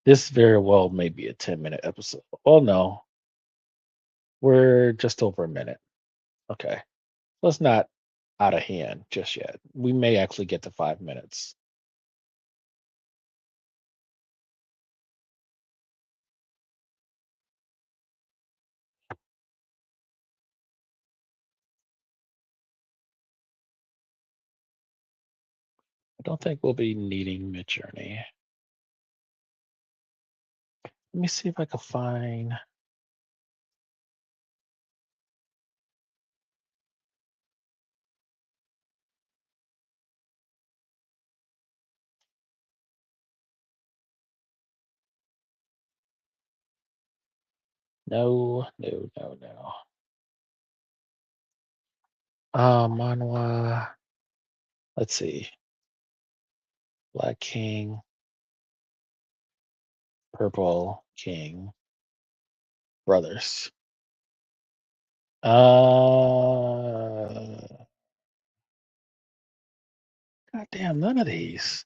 This very well may be a 10-minute episode. Oh no, we're just over a minute. Okay. So it's not out of hand just yet. We may actually get to 5 minutes. I don't think we'll be needing Midjourney. Let me see if I can find. No, no, no, no. Manhwa. Let's see. Black King, Purple King, Brothers. God damn, none of these.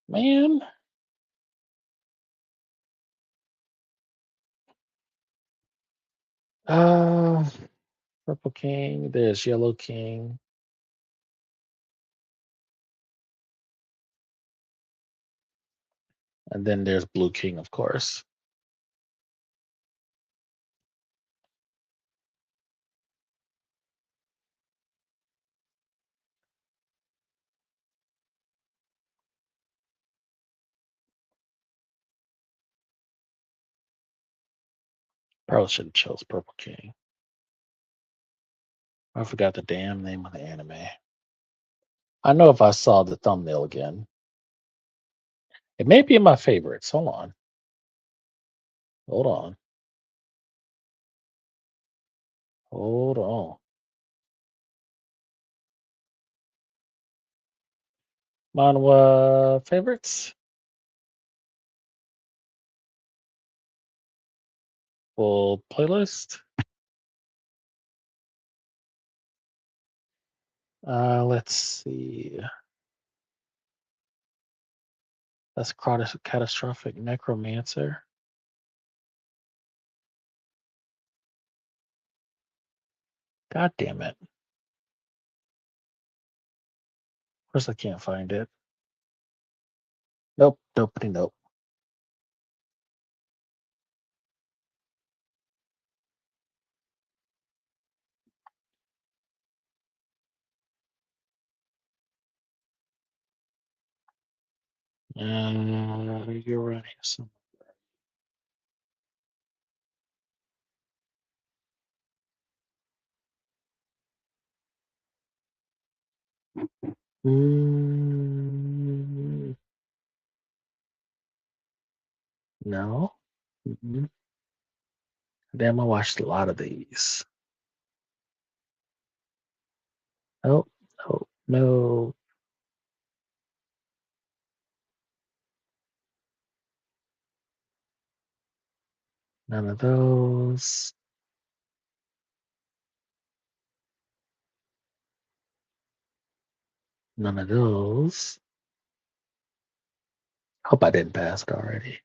Man. Uh, Purple King. There's Yellow King. And then there's Blue King, of course. Probably should have chose Purple King. I forgot the damn name of the anime. I know if I saw the thumbnail again. It may be in my favorites. Hold on. Hold on. Hold on. Manhwa favorites? Full playlist. Let's see. That's catastrophic necromancer. God damn it. Of course I can't find it. Nope, nope, nope. You're right. Mm, no. Mm-mm. Damn, I watched a lot of these. Nope, nope, no. None of those. None of those. Hope I didn't pass it already.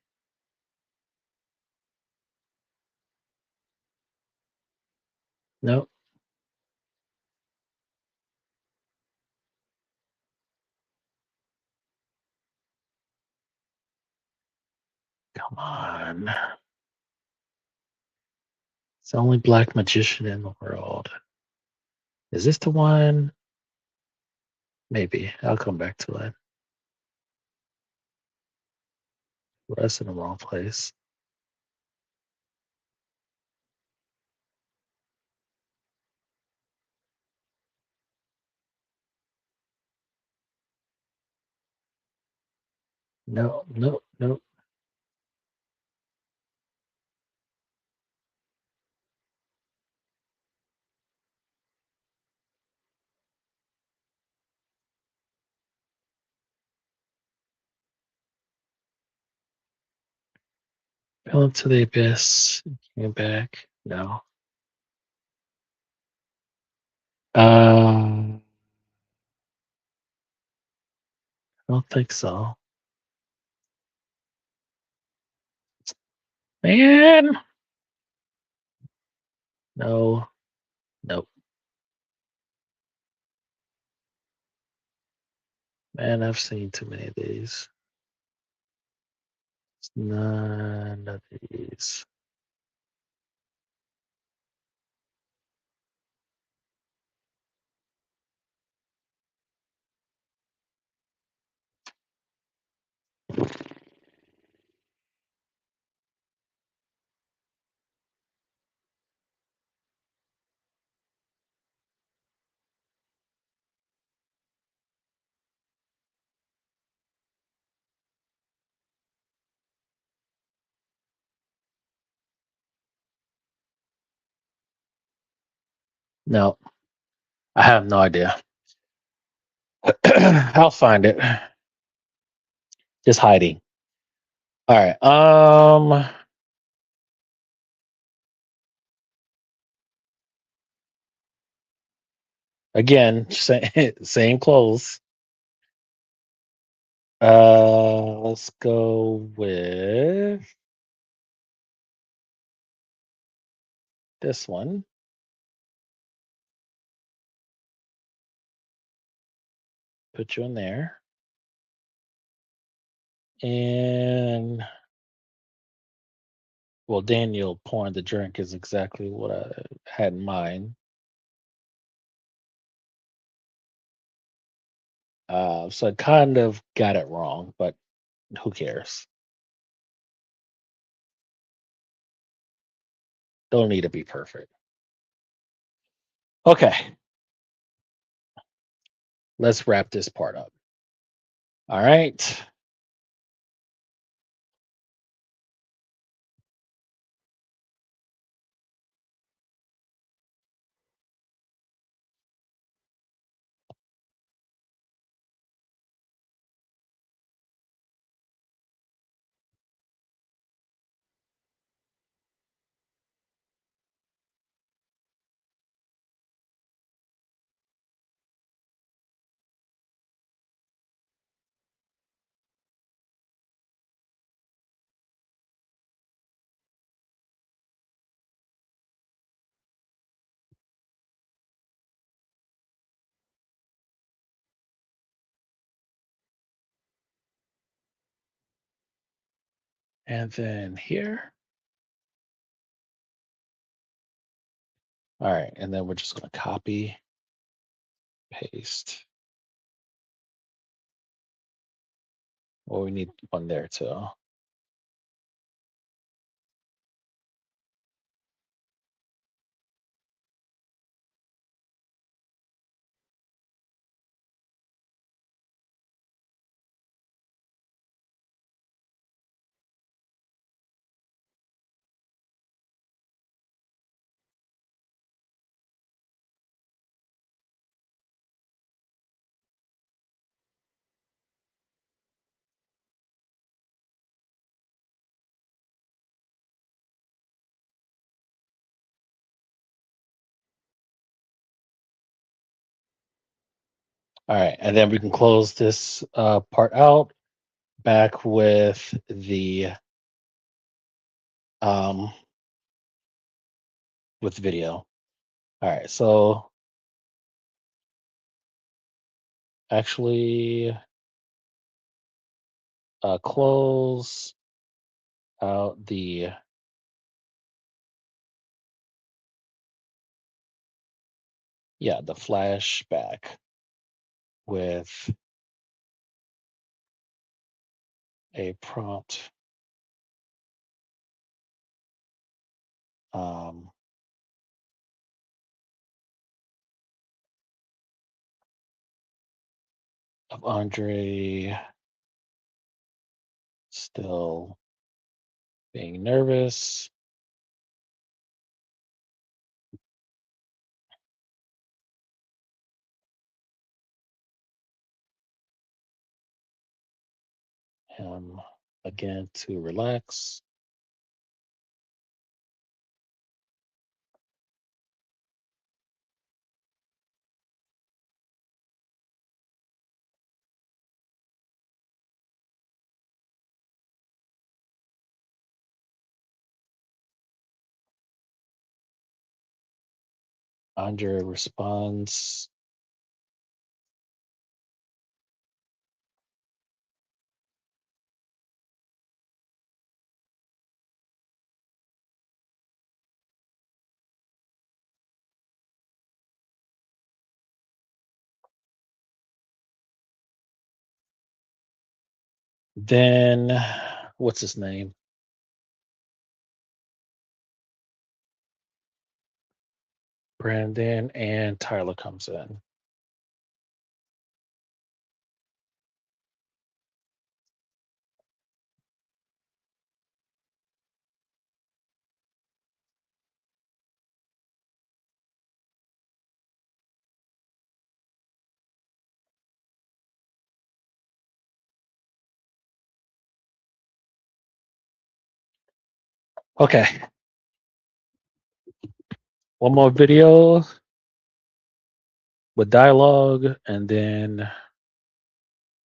Nope. Come on. It's the only black magician in the world. Is this the one? Maybe. I'll come back to it. That's in the wrong place. No, no, no. Fell into the abyss. Came back. No. I don't think so. Man. No. Nope. Man, I've seen too many of these. It's none of these. No. I have no idea. I'll find it. Just hiding. All right. Again, same clothes. Let's go with this one. Put you in there. And well, Daniel pouring the drink is exactly what I had in mind. So I kind of got it wrong, but who cares? Don't need to be perfect. Okay. let's wrap this part up. All right. And then here. All right. And then we're just going to copy, paste. Well, we need one there too. All right. And then we can close this part out back um, with video. All right. So actually, close out the flashback with a prompt um, of Andre still being nervous. Him again to relax. Andre responds. Then, what's his name? Brandon and Tyler comes in. Okay, one more video with dialogue, and then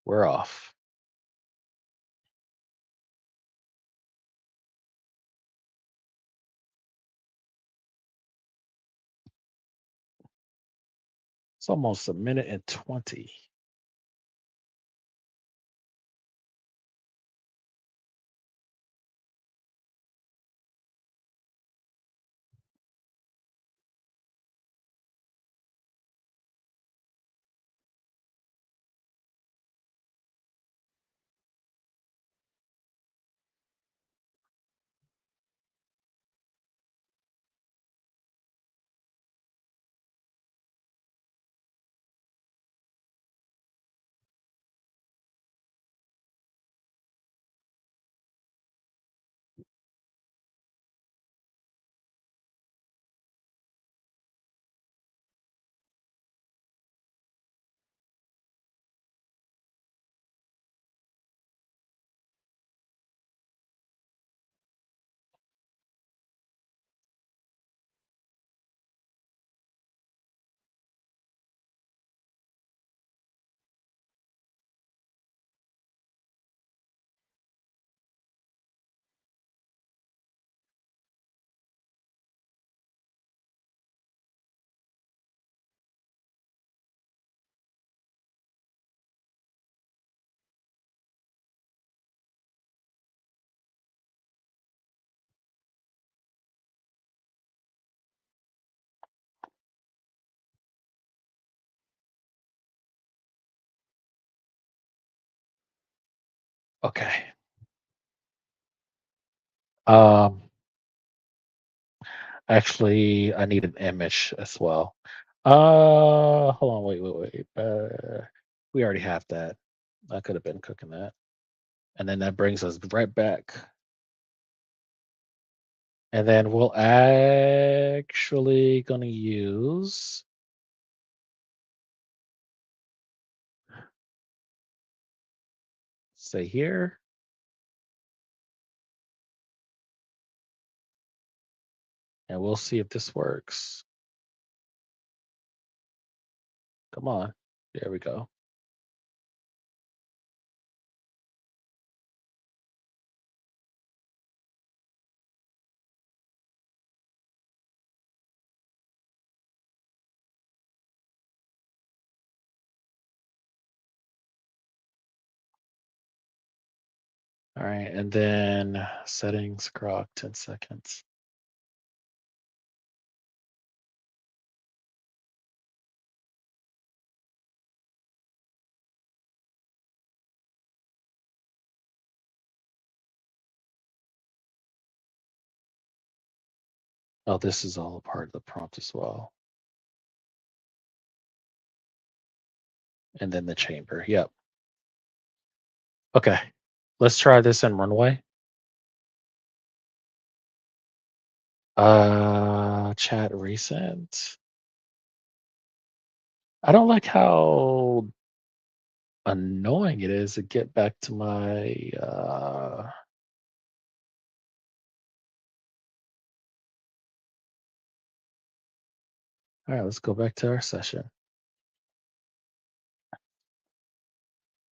we're off. It's almost a minute and 20. Okay. Um, Actually, I need an image as well. Hold on, wait. We already have that. I could have been cooking that. And then that brings us right back. And then we'll actually gonna use, say here, and we'll see if this works. Come on. There we go. All right, and then settings, grok, 10 seconds. Oh, this is all a part of the prompt as well. And then the chamber. Yep. Okay. Let's try this in runway. Chat recent. I don't like how annoying it is to get back to my all right, let's go back to our session.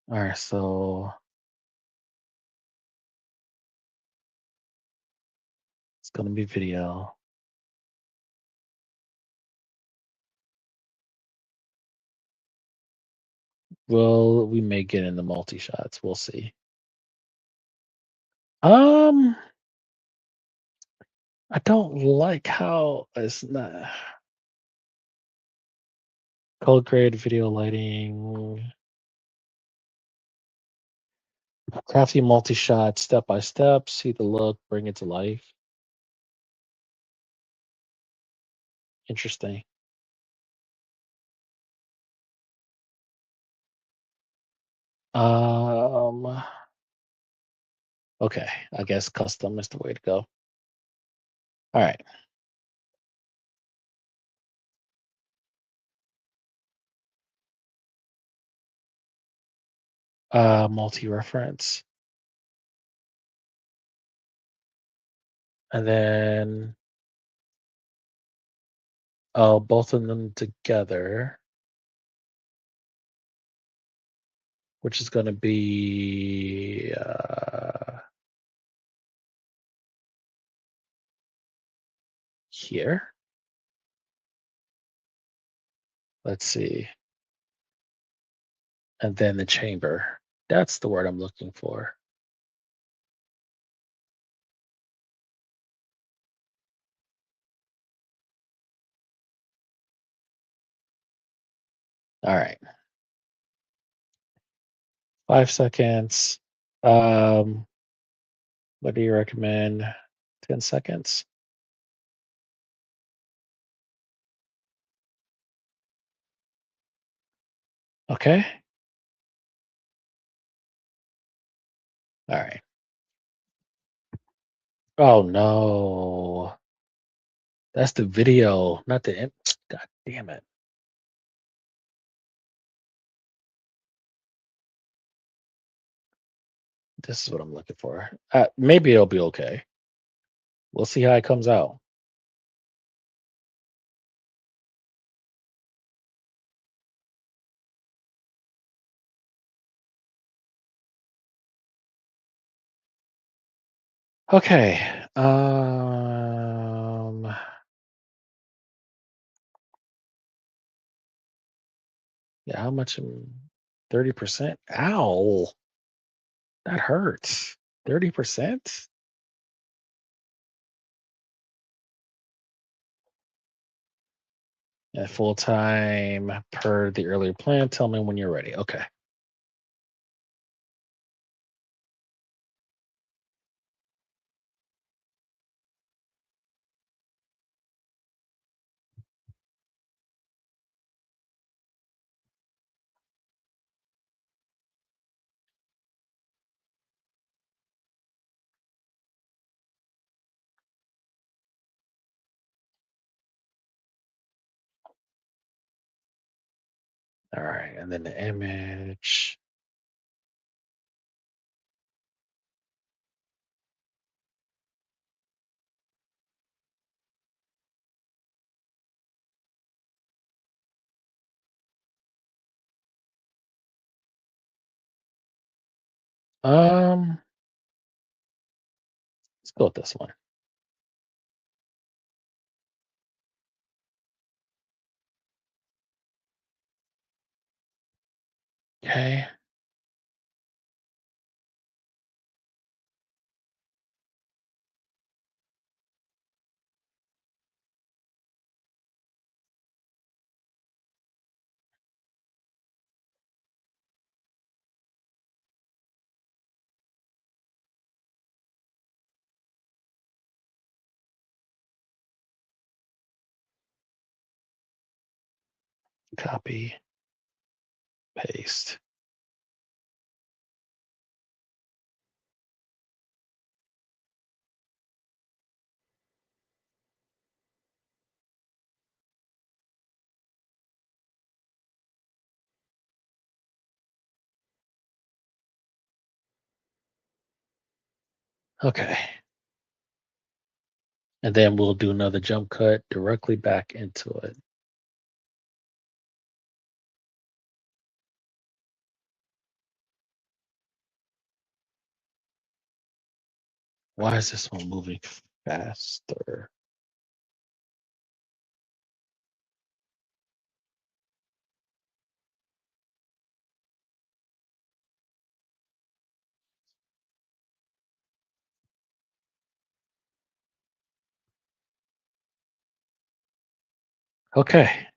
All right, so it's gonna be video. Well, we may get into multi shots. We'll see. Um, I don't like how it's not color grade video lighting, crafty multi shot, step by step, see the look, bring it to life. Interesting. Um, okay, I guess custom is the way to go. All right. Multi reference. And then both of them together, which is going to be here. Let's see. And then the chamber. That's the word I'm looking for. All right. 5 seconds. Um, what do you recommend? 10 seconds. Okay. All right. Oh no. That's the video, not the God damn it. This is what I'm looking for. Maybe it'll be okay. We'll see how it comes out. Okay. Yeah, how much? 30%? Ow. That hurts. 30%? At full time per the earlier plan. Tell me when you're ready. Okay. All right, and then the image. Um, let's go with this one. Okay. Copy, paste. Okay. And then we'll do another jump cut directly back into it. Why is this one moving faster? Okay.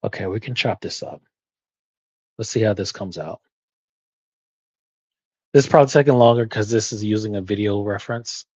Okay, we can chop this up. Let's see how this comes out. This is probably taking longer because this is using a video reference.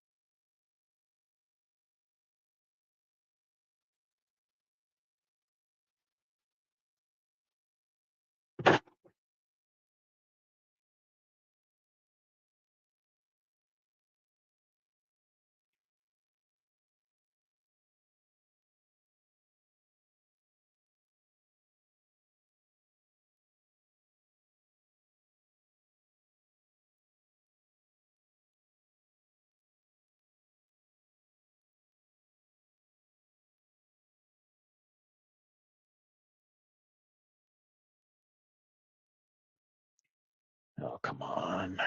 Oh, come on.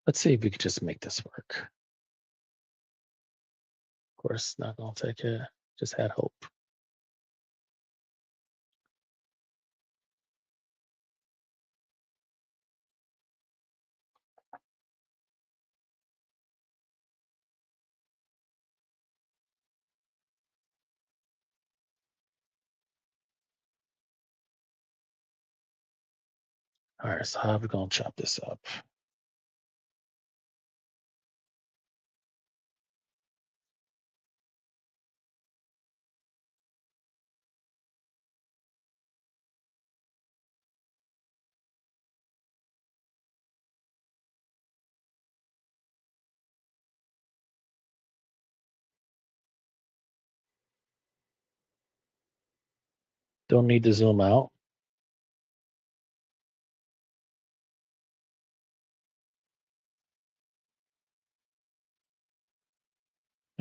Let's see if we could just make this work. Of course, not gonna take it. Just had hope. All right, so how are we gonna chop this up? Don't need to zoom out.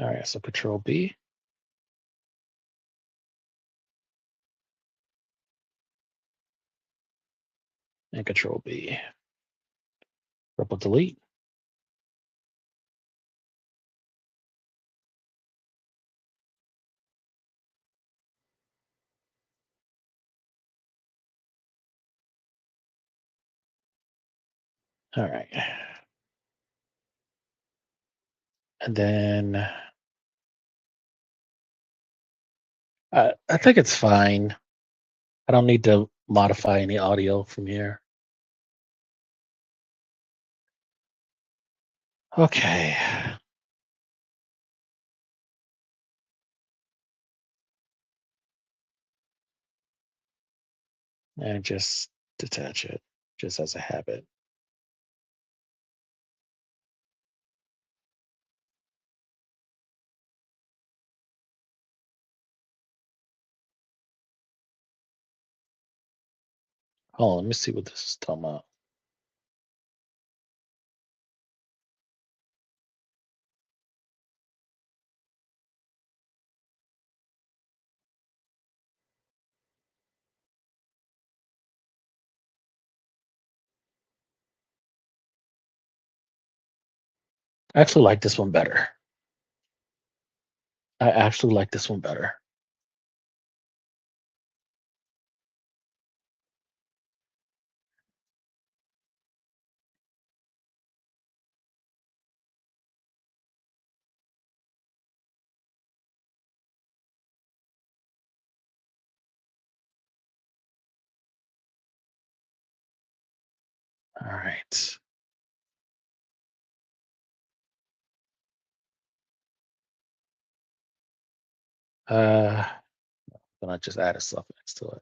All right, so Control B and Control B. Triple delete. All right. And then I think it's fine. I don't need to modify any audio from here. Okay. And just detach it, just as a habit. Hold on, let me see what this is talking about. I actually like this one better. I actually like this one better. All right. Uh, then I just added stuff next to it.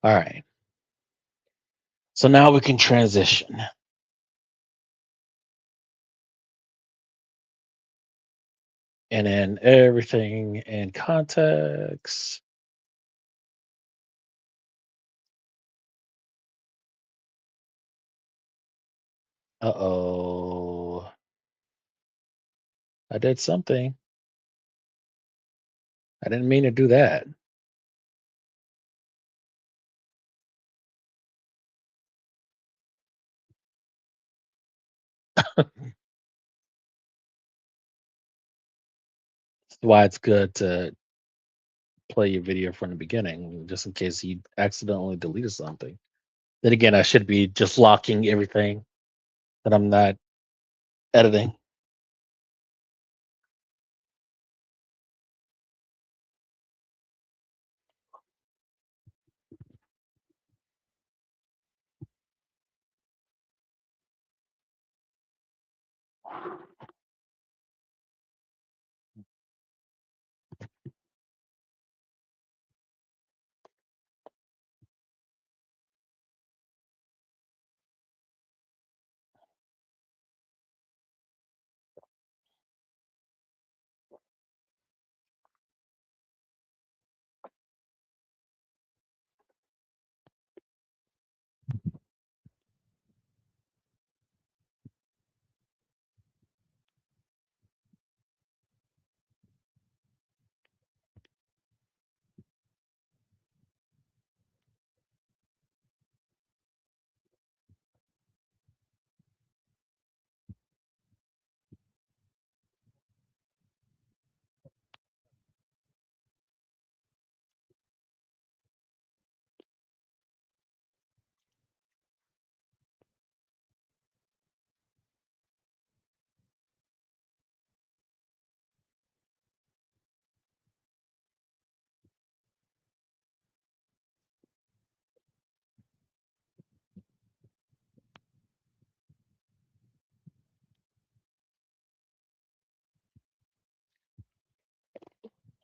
All right. So now we can transition and then everything in context. Uh-oh. I did something. I didn't mean to do that. That's why it's good to play your video from the beginning, just in case you accidentally deleted something. Then again, I should be just locking everything that I'm not editing.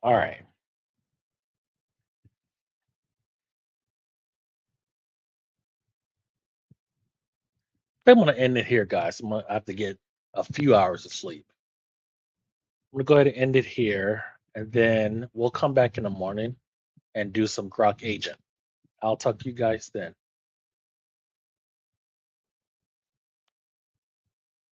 All right. I'm gonna end it here, guys. I have to get a few hours of sleep. I'm gonna go ahead and end it here, and then we'll come back in the morning and do some Grok agent. I'll talk to you guys then.